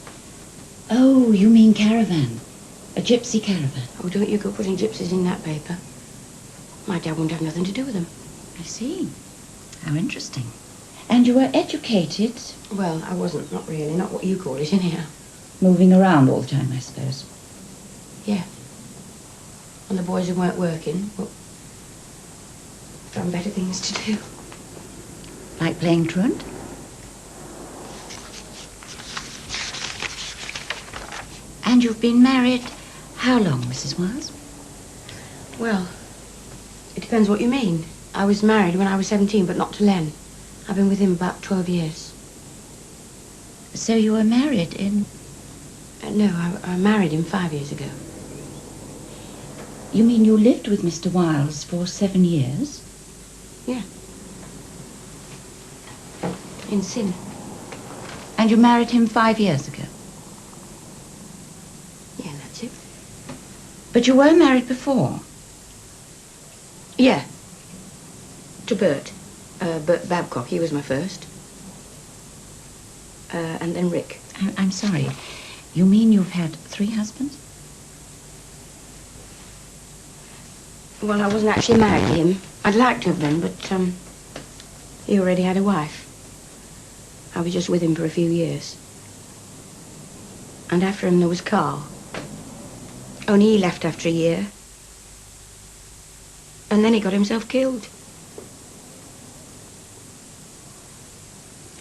Oh, you mean caravan. A gypsy caravan. Oh, don't you go putting gypsies in that paper. My dad wouldn't have nothing to do with them. I see. How interesting. And you were educated? Well, I wasn't. Not really. Not what you call it, anyhow. Moving around all the time, I suppose. Yeah. And the boys who weren't working, well, found better things to do. Like playing truant? And you've been married how long, Mrs. Wiles? Well, it depends what you mean. I was married when I was 17, but not to Len. I've been with him about 12 years. So you were married in... No, I married him 5 years ago. You mean you lived with Mr. Wiles for 7 years? Yeah. In sin. And you married him 5 years ago? But you were married before? Yeah. To Bert. Bert Babcock, he was my first. And then Rick. I'm sorry. You mean you've had 3 husbands? Well, I wasn't actually married to him. I'd like to have been, but, he already had a wife. I was just with him for a few years. And after him there was Carl. Only he left after a year. And then he got himself killed.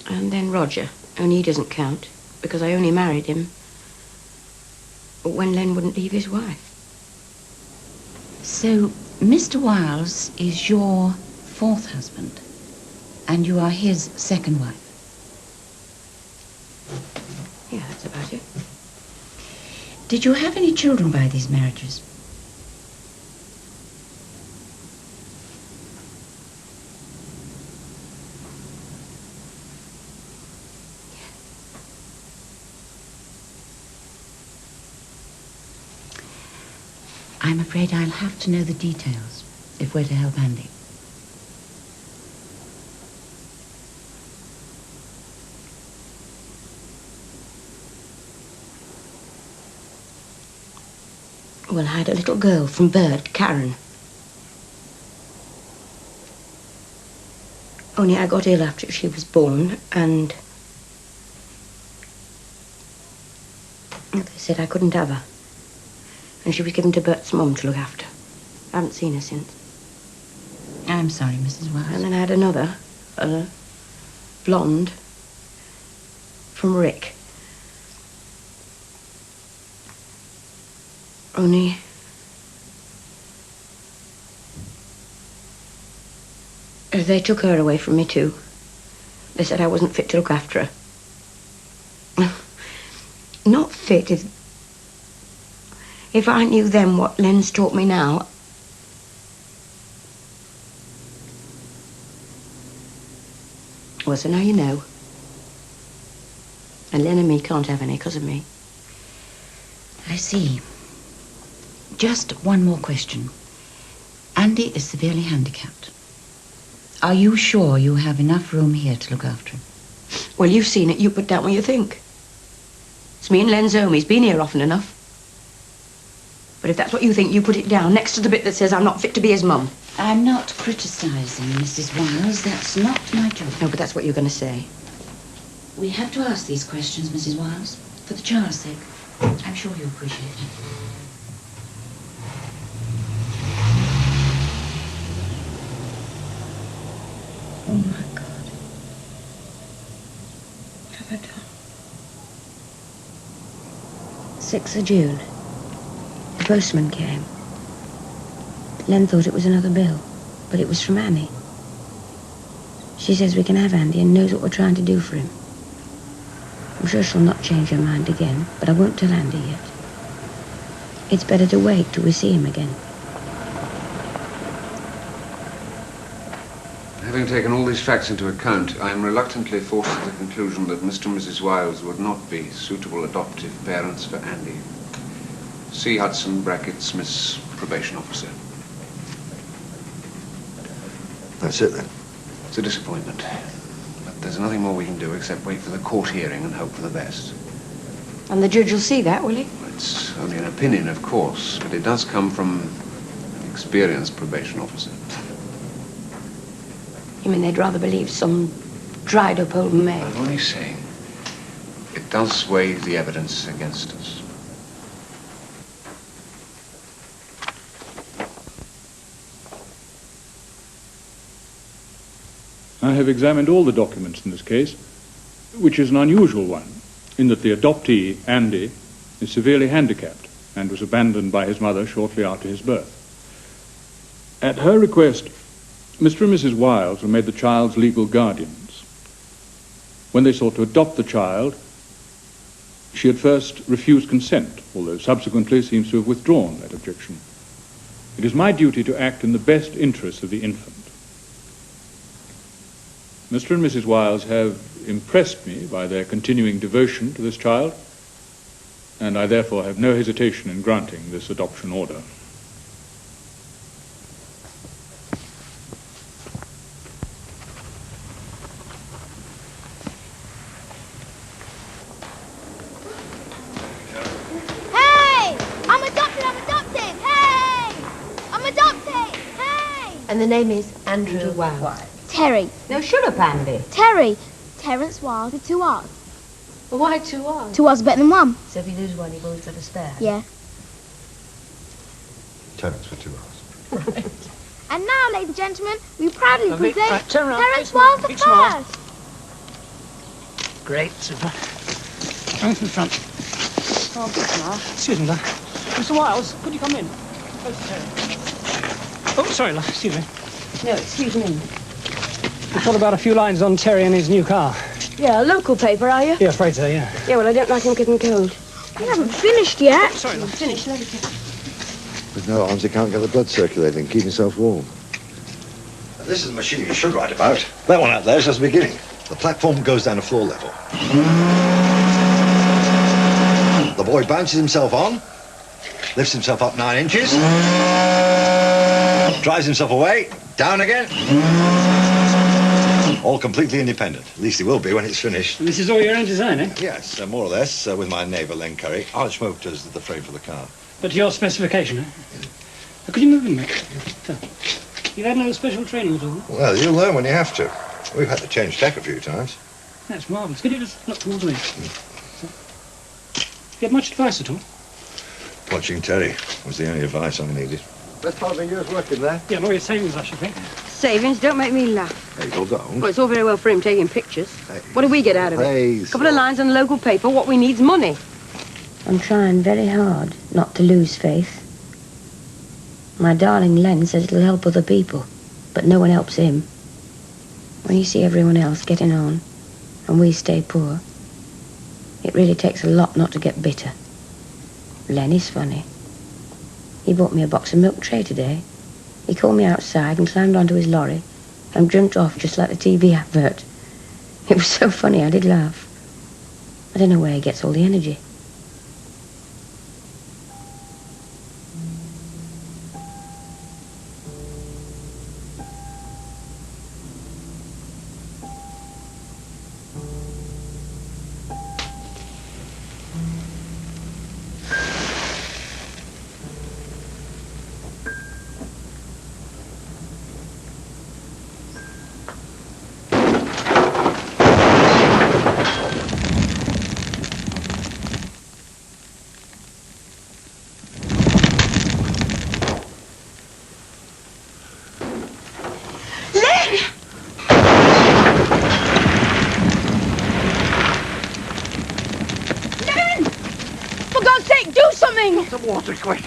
And then Roger. Only he doesn't count, because I only married him when Len wouldn't leave his wife. So, Mr. Wiles is your 4th husband, and you are his 2nd wife? Yeah, that's about it. Did you have any children by these marriages? I'm afraid I'll have to know the details if we're to help Andy. Well, I had a little girl from Bert, Karen. Only I got ill after she was born, and they said I couldn't have her. And she was given to Bert's mum to look after. I haven't seen her since. I'm sorry, Mrs. Wiles. And then I had another, a blonde, from Rick. Only they took her away from me too. They said I wasn't fit to look after her. Not fit. If I knew then what Len's taught me now. Well, so now you know. And Len and me can't have any because of me. I see. Just one more question. Andy is severely handicapped. Are you sure you have enough room here to look after him? Well, you've seen it. You put down what you think. It's me and Len's home. He's been here often enough. But if that's what you think, you put it down next to the bit that says I'm not fit to be his mum. I'm not criticising, Mrs. Wiles. That's not my job. No, but that's what you're going to say. We have to ask these questions, Mrs. Wiles, for the child's sake. I'm sure you appreciate it. Oh, my God. What have I done? 6th of June. The postman came. Len thought it was another bill, but it was from Annie. She says we can have Andy and knows what we're trying to do for him. I'm sure she'll not change her mind again, but I won't tell Andy yet. It's better to wait till we see him again. Having taken all these facts into account, I am reluctantly forced to the conclusion that Mr. and Mrs. Wiles would not be suitable adoptive parents for Andy. C. Hudson, brackets, Miss Probation Officer. That's it, then. It's a disappointment. But there's nothing more we can do except wait for the court hearing and hope for the best. And the judge will see that, will he? It's only an opinion, of course, but it does come from an experienced probation officer. You mean they'd rather believe some dried-up old maid? I'm only saying it does weigh the evidence against us. I have examined all the documents in this case, which is an unusual one, in that the adoptee, Andy, is severely handicapped and was abandoned by his mother shortly after his birth. At her request, Mr. and Mrs. Wiles were made the child's legal guardians. When they sought to adopt the child, she at first refused consent, although subsequently seems to have withdrawn that objection. It is my duty to act in the best interests of the infant. Mr. and Mrs. Wiles have impressed me by their continuing devotion to this child, and I therefore have no hesitation in granting this adoption order. Hey! I'm adopted! I'm adopted! Hey! I'm adopted! Hey! And the name is Andrew Wiles. Terry. No, shut up, Andy. Terry. Terence Wiles with 2 R's. Well, why 2 R's? 2 R's better than 1. So if you lose one, you've always got a spare. Yeah. Terence for 2 hours. And now, ladies and gentlemen, we proudly Lovely. present Right, turn around. Terence Big Wiles smile. the Big smile. first. Great, super. Come to the front. Oh, big smile. Excuse me, love. Mr. Wiles, could you come in? Oh, sorry, love. Excuse me. No, excuse me. We thought about a few lines on Terry and his new car. Yeah, a local paper, are you? Yeah, afraid so, yeah. Yeah, well, I don't like him getting cold. We haven't finished yet. Sorry, love. Finished, let it go. With no arms, he can't get the blood circulating, keep himself warm. This is the machine you should write about. That one out there is just the beginning. The platform goes down to floor level. The boy bounces himself on, lifts himself up 9 inches, drives himself away, down again. All completely independent. At least he will be when it's finished. This is all your own design, eh? Yes, more or less, with my neighbour Len Curry. Arch Motors did the frame for the car. But your specification, eh? Could you move in, mate? So, you've had no special training at all? Well, you'll learn when you have to. We've had to change tech a few times. That's marvellous. Could you just look towards me? So, you had much advice at all? Watching Terry was the only advice I needed. Best part of a year's work in there. Yeah, and all your savings, I should think. Savings, don't make me laugh. Hazel, don't. Well, it's all very well for him taking pictures. What do we get out of it? Hazel. A couple of lines on the local paper. What we need's money. I'm trying very hard not to lose faith. My darling Len says it'll help other people, but no one helps him. When you see everyone else getting on, and we stay poor, it really takes a lot not to get bitter. Len is funny. He bought me a box of milk tray today. He called me outside and climbed onto his lorry and jumped off just like the TV advert. It was so funny I did laugh. I don't know where he gets all the energy. The water, quick.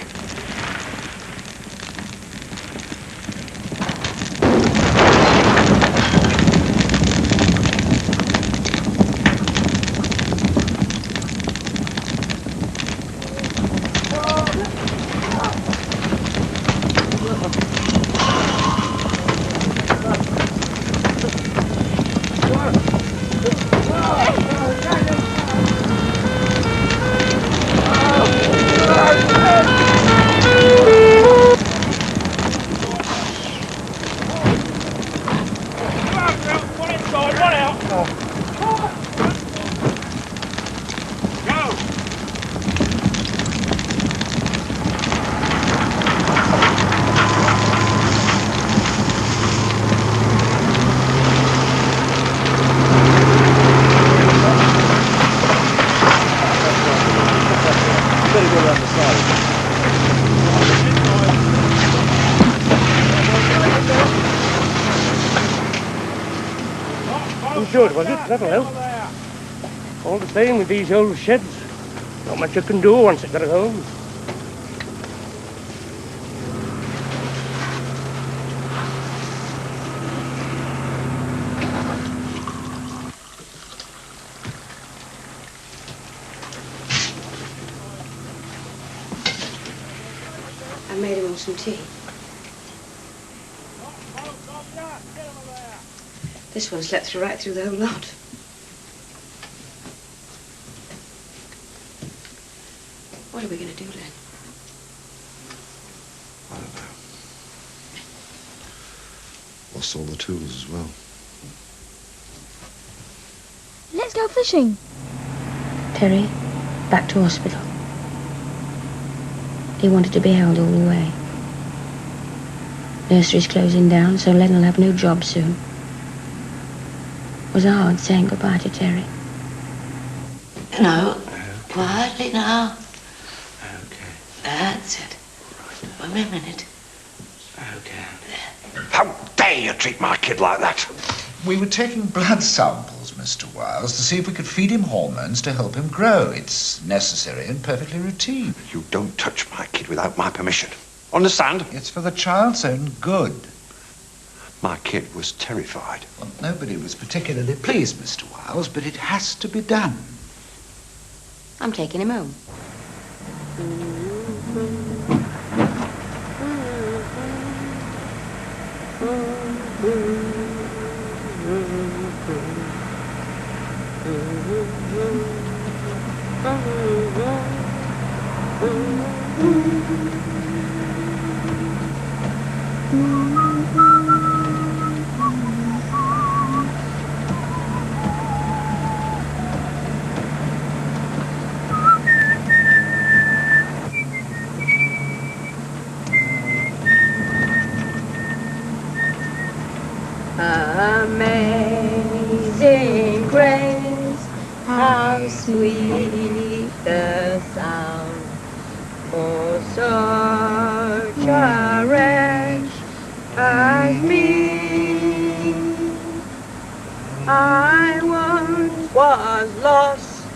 Good, was it? That'll help. All the same with these old sheds, not much you can do once it got it home. I made him all some tea. This one slept right through the whole lot. are we going to do, Len? I don't know. Lost all the tools as well. Let's go fishing. Terry, back to hospital. He wanted to be held all the way. Nursery's closing down, so Len will have no job soon. It was hard saying goodbye to Terry. No, quietly now. Okay. That's it. One minute. Okay. How dare you treat my kid like that? We were taking blood samples, Mr. Wiles, to see if we could feed him hormones to help him grow. It's necessary and perfectly routine. You don't touch my kid without my permission. Understand? It's for the child's own good. My kid was terrified. Well, nobody was particularly pleased, Mr. Wiles, but it has to be done. I'm taking him home. Amazing grace, how sweet the sound, for such a wretch as me. I once was lost,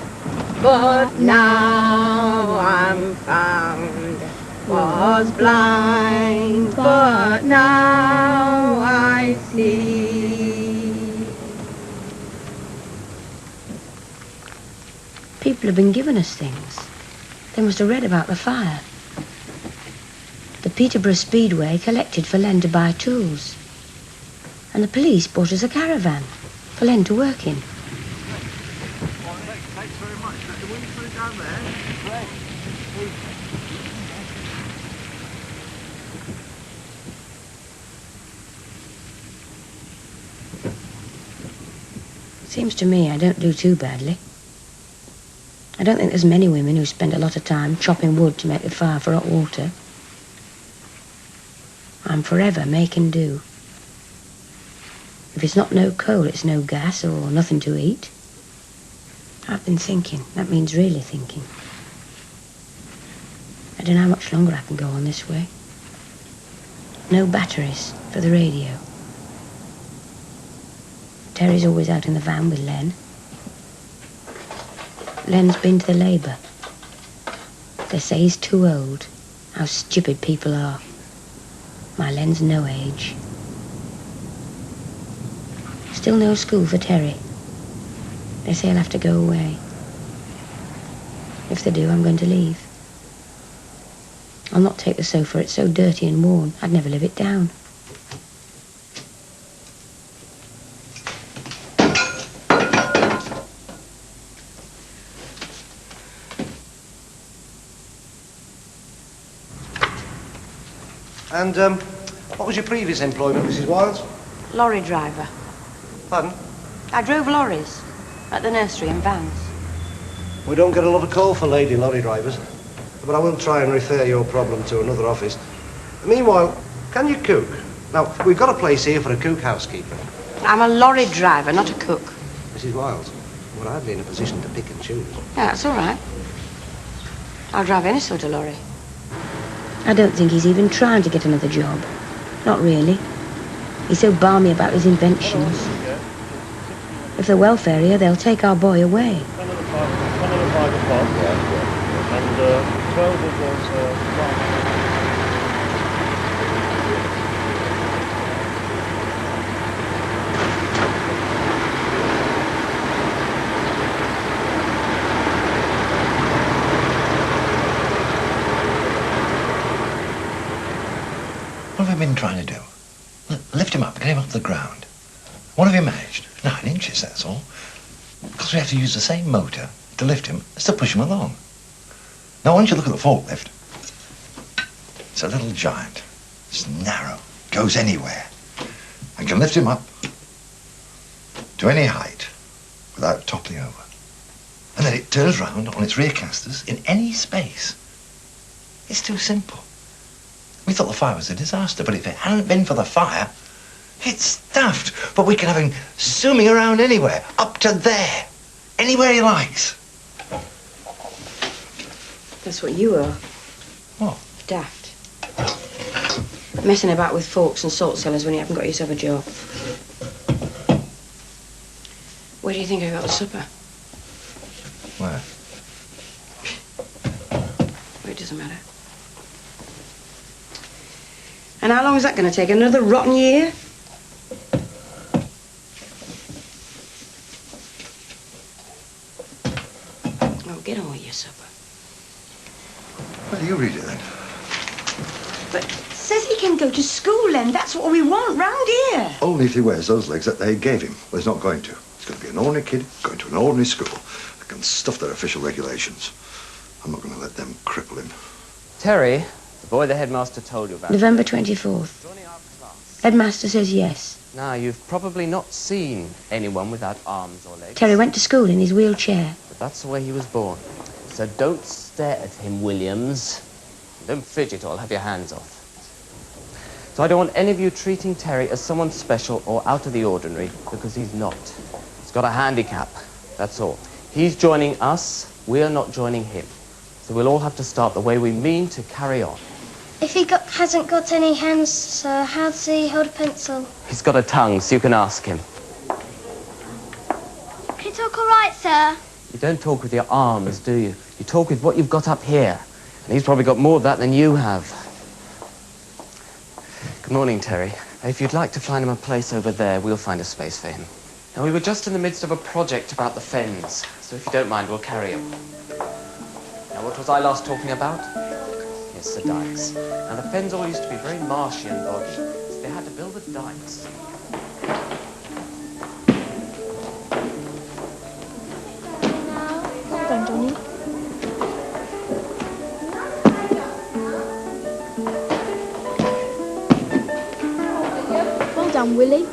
but now I'm found. Was blind, but now I see. People have been giving us things. They must have read about the fire. The Peterborough Speedway collected for Len to buy tools. And the police bought us a caravan for Len to work in. Thanks very much. Will you put it down there? Great. Seems to me I don't do too badly. I don't think there's many women who spend a lot of time chopping wood to make a fire for hot water. I'm forever making do. If it's not no coal, it's no gas or nothing to eat. I've been thinking. That means really thinking. I don't know how much longer I can go on this way. No batteries for the radio. Terry's always out in the van with Len. Len's been to the labour. They say he's too old. How stupid people are. My Len's no age. Still no school for Terry. They say he'll have to go away. If they do, I'm going to leave. I'll not take the sofa. It's so dirty and worn. I'd never live it down. And, what was your previous employment, Mrs. Wiles? Lorry driver. Pardon? I drove lorries at the nursery in vans. We don't get a lot of call for lady lorry drivers, but I will try and refer your problem to another office. Meanwhile, can you cook? Now, we've got a place here for a cook housekeeper. I'm a lorry driver, not a cook. Mrs. Wiles, we're hardly in a position to pick and choose. Yeah, that's all right. I'll drive any sort of lorry. I don't think he's even trying to get another job. Not really. He's so balmy about his inventions. If they're welfare here, they'll take our boy away. 10 of the 5 o'clock. And 12 of those, What have we been trying to do? Lift him up, get him off the ground. What have you managed? 9 inches, that's all. Because we have to use the same motor to lift him as to push him along. Now, once you look at the forklift, it's a little giant. It's narrow, goes anywhere, and can lift him up to any height without toppling over. And then it turns round on its rear casters in any space. It's too simple. We thought the fire was a disaster, but if it hadn't been for the fire, it's daft. But we can have him zooming around anywhere, up to there, anywhere he likes. That's what you are. What? Daft. Messing about with forks and salt cellars when you haven't got yourself a job. Where do you think I got the supper? Where? Well, it doesn't matter. And how long is that going to take? Another rotten year? Oh, get on with your supper. Well, you read it then. But says he can go to school, Len. That's what we want round here. Only if he wears those legs that they gave him. Well, he's not going to. He's going to be an ordinary kid going to an ordinary school that can stuff their official regulations. I'm not going to let them cripple him. Terry, the boy the headmaster told you about. November 24th. Headmaster says yes. Now, you've probably not seen anyone without arms or legs. Terry went to school in his wheelchair. But that's the way he was born. So don't stare at him, Williams. Don't fidget or I'll have your hands off. So I don't want any of you treating Terry as someone special or out of the ordinary, because he's not. He's got a handicap, that's all. He's joining us, we're not joining him. So we'll all have to start the way we mean to carry on. If he hasn't got any hands, sir, how does he hold a pencil? He's got a tongue, so you can ask him. Can he talk all right, sir? You don't talk with your arms, do you? You talk with what you've got up here. And he's probably got more of that than you have. Good morning, Terry. If you'd like to find him a place over there, we'll find a space for him. Now, we were just in the midst of a project about the fens, so if you don't mind, we'll carry on. Now, what was I last talking about? Yes, the dikes. Now, the fens all used to be very marshy and boggy, so they had to build the dikes. Well done, Johnny. Well done, Willie.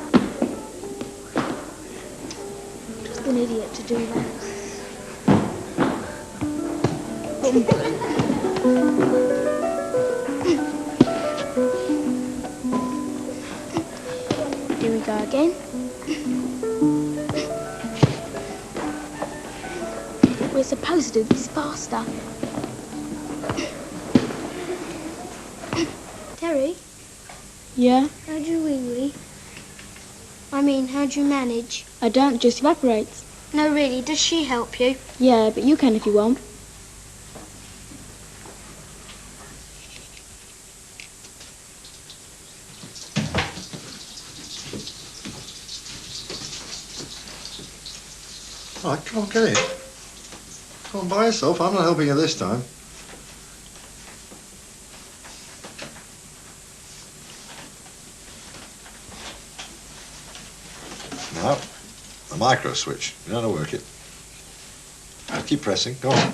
Just an idiot to do that. Here we go again. We're supposed to do this faster. Terry? Yeah? How do you wee-wee? I mean, how do you manage? I don't, it just evaporates. No, really, does she help you? Yeah, but you can if you want. All right, come on, get in. Come on by yourself. I'm not helping you this time. Now, the micro switch. You know how to work it. Now keep pressing. Go on.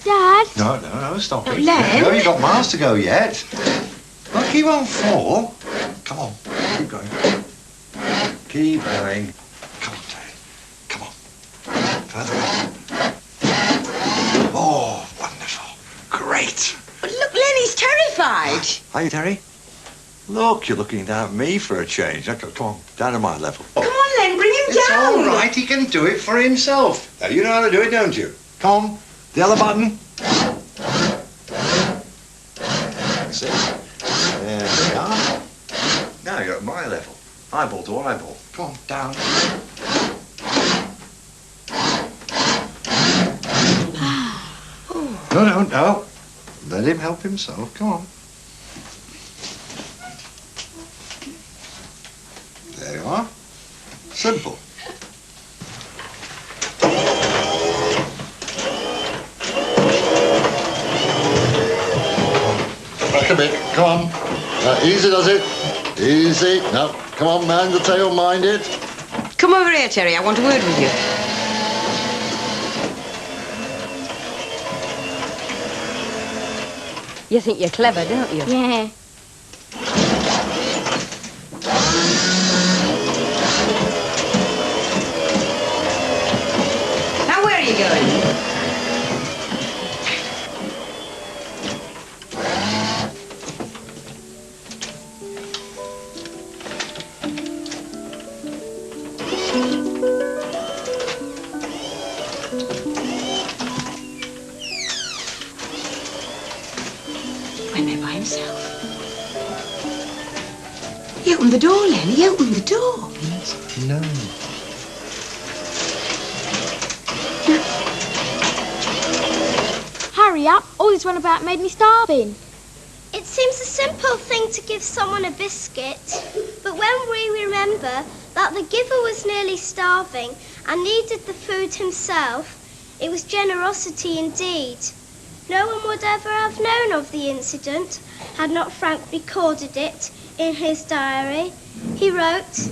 Dad? No, stop it. Len? No, you've got miles to go yet. Look, he won't fall. Come on, keep going. Keep going. Come on, Terry. Come on. Further on. Oh, wonderful. Great. But look, Lenny's terrified. Hi, Terry. Look, you're looking down at me for a change. Now, come on, down to my level. Come on, Len, bring him It's down. all right, he can do it for himself. Now, you know how to do it, don't you? Come on, the other button. That's it. There we are. Now you're at my level. Eyeball to eyeball. Come on, down. No. Let him help himself. Come on. There you are. Simple. Back a bit. Come on. Easy does it. Easy. No. Come on, man. The tail, mind it. Come over here, Terry. I want a word with you. You think you're clever, don't you? Yeah. Now, where are you going? Went there by himself. He opened the door, Len. He opened the door. No. Hurry up. All this run about made me starving. It seems a simple thing to give someone a biscuit, but when we remember that the giver was nearly starving and needed the food himself, it was generosity indeed. No one would ever have known of the incident had not Frank recorded it in his diary. He wrote,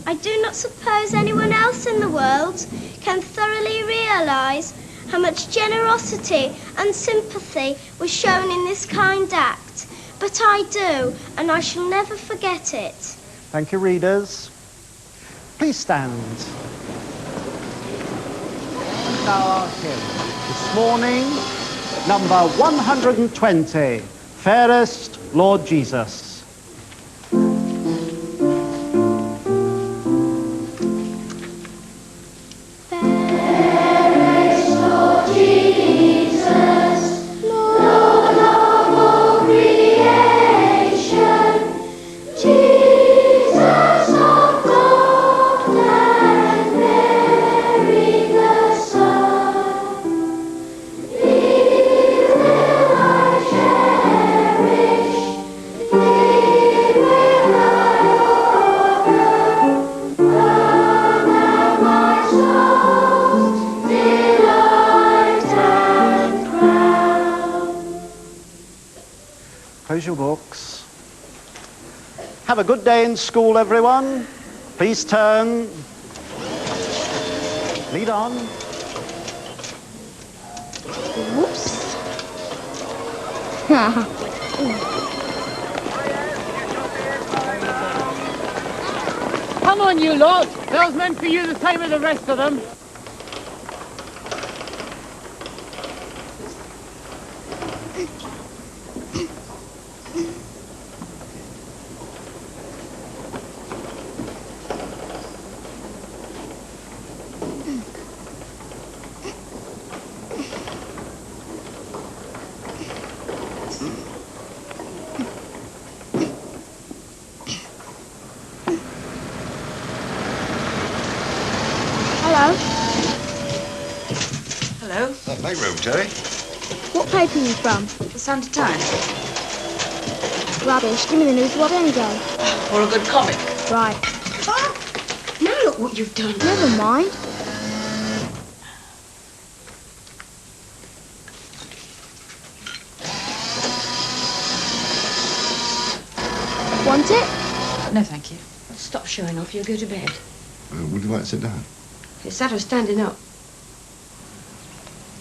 "I do not suppose anyone else in the world can thoroughly realise how much generosity and sympathy was shown in this kind act, but I do, and I shall never forget it." Thank you, readers. Please stand. And our hymn this morning, number 120, Fairest Lord Jesus. Close your books. Have a good day in school, everyone. Please turn. Lead on. Whoops. Come on, you lot. That was meant for you the same as the rest of them. Hello. Hello. That make room, Terry. What paper are you from? The Sunday Times. Rubbish. Give me the news what any day. Or a good comic. Right. Now look what you've done. Never mind. Want it? No, thank you. Stop showing off. You'll go to bed. Would you like to sit down? It's that or standing up.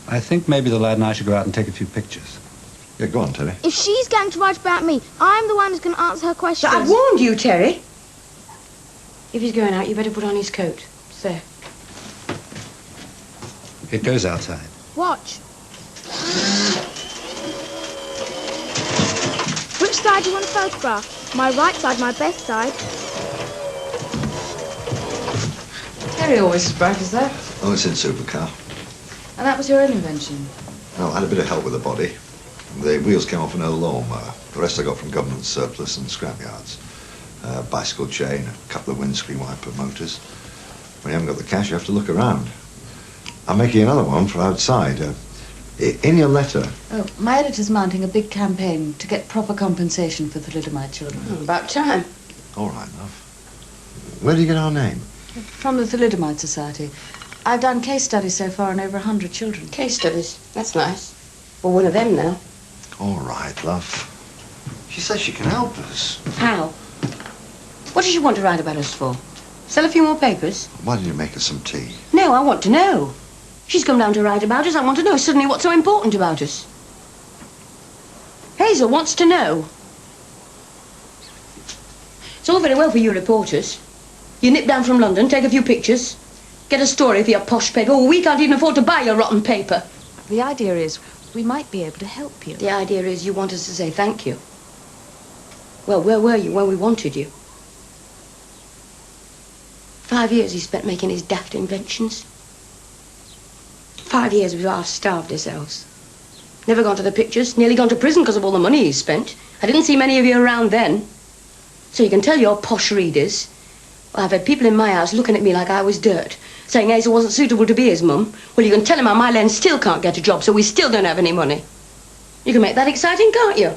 I think maybe the lad and I should go out and take a few pictures. Yeah, go on, Terry. If she's going to write about me, I'm the one who's going to answer her questions. But I warned you, Terry. If he's going out, you better put on his coat. It's there. It goes outside. Watch. Which side do you want to photograph? My right side, my best side. Terry always as bright as that. Oh, it's in supercar. And that was your own invention. No, I had a bit of help with the body. The wheels came off an old lawnmower. The rest I got from government surplus and scrapyards. Bicycle chain, a couple of windscreen wiper motors. When you haven't got the cash, you have to look around. I'm making another one for outside. In your letter... Oh, my editor's mounting a big campaign to get proper compensation for thalidomide children. Oh, about time. All right, love. Where do you get our name? From the Thalidomide Society. I've done case studies so far on over 100 children. Case studies? That's nice. Well, one of them now. All right, love. She says she can help us. How? What does she want to write about us for? Sell a few more papers? Why don't you make us some tea? No, I want to know. She's come down to write about us. I want to know suddenly what's so important about us. Hazel. Hazel wants to know. It's all very well for you reporters. You nip down from London, take a few pictures, get a story for your posh paper. Oh, we can't even afford to buy your rotten paper. The idea is we might be able to help you. The idea is you want us to say thank you. Well, where were you when we wanted you? 5 years he spent making his daft inventions. 5 years we've half-starved ourselves. Never gone to the pictures, nearly gone to prison because of all the money he's spent. I didn't see many of you around then. So you can tell your posh readers, well, I've had people in my house looking at me like I was dirt, saying Hazel wasn't suitable to be his mum. Well, you can tell him how my Len still can't get a job, so we still don't have any money. You can make that exciting, can't you?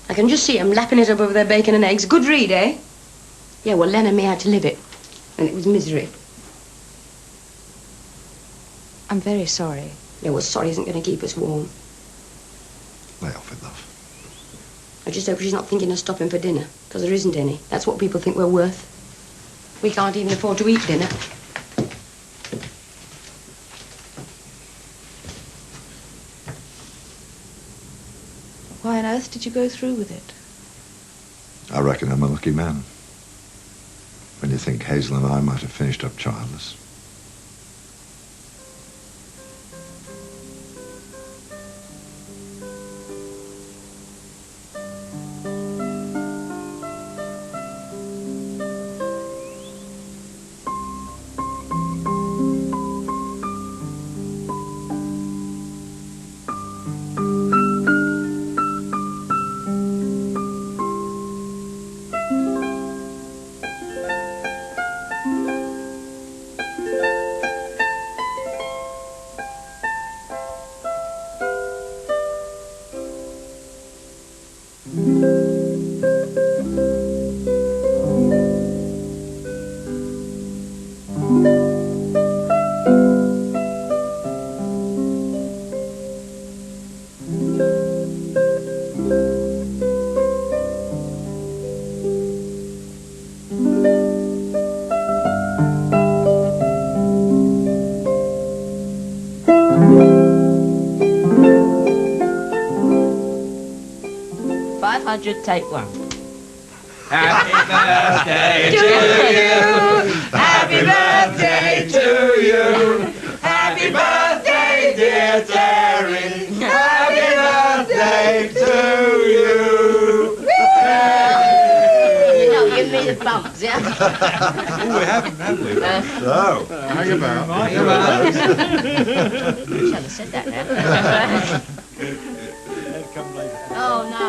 I can just see them lapping it up over their bacon and eggs. Good read, eh? Yeah, well, Len and me had to live it. And it was misery. I'm very sorry. Yeah, well, sorry isn't going to keep us warm. Lay off it, love. I just hope she's not thinking of stopping for dinner, because there isn't any. That's what people think we're worth. We can't even afford to eat dinner. Why on earth did you go through with it? I reckon I'm a lucky man. When you think Hazel and I might have finished up childless. Take one. Happy birthday to you. Happy birthday to you. Happy birthday, dear Terry. Happy birthday to you. You know, give me the bumps, yeah? Oh, we haven't, have we? No. Hang about. Shall have said that now. Oh, no.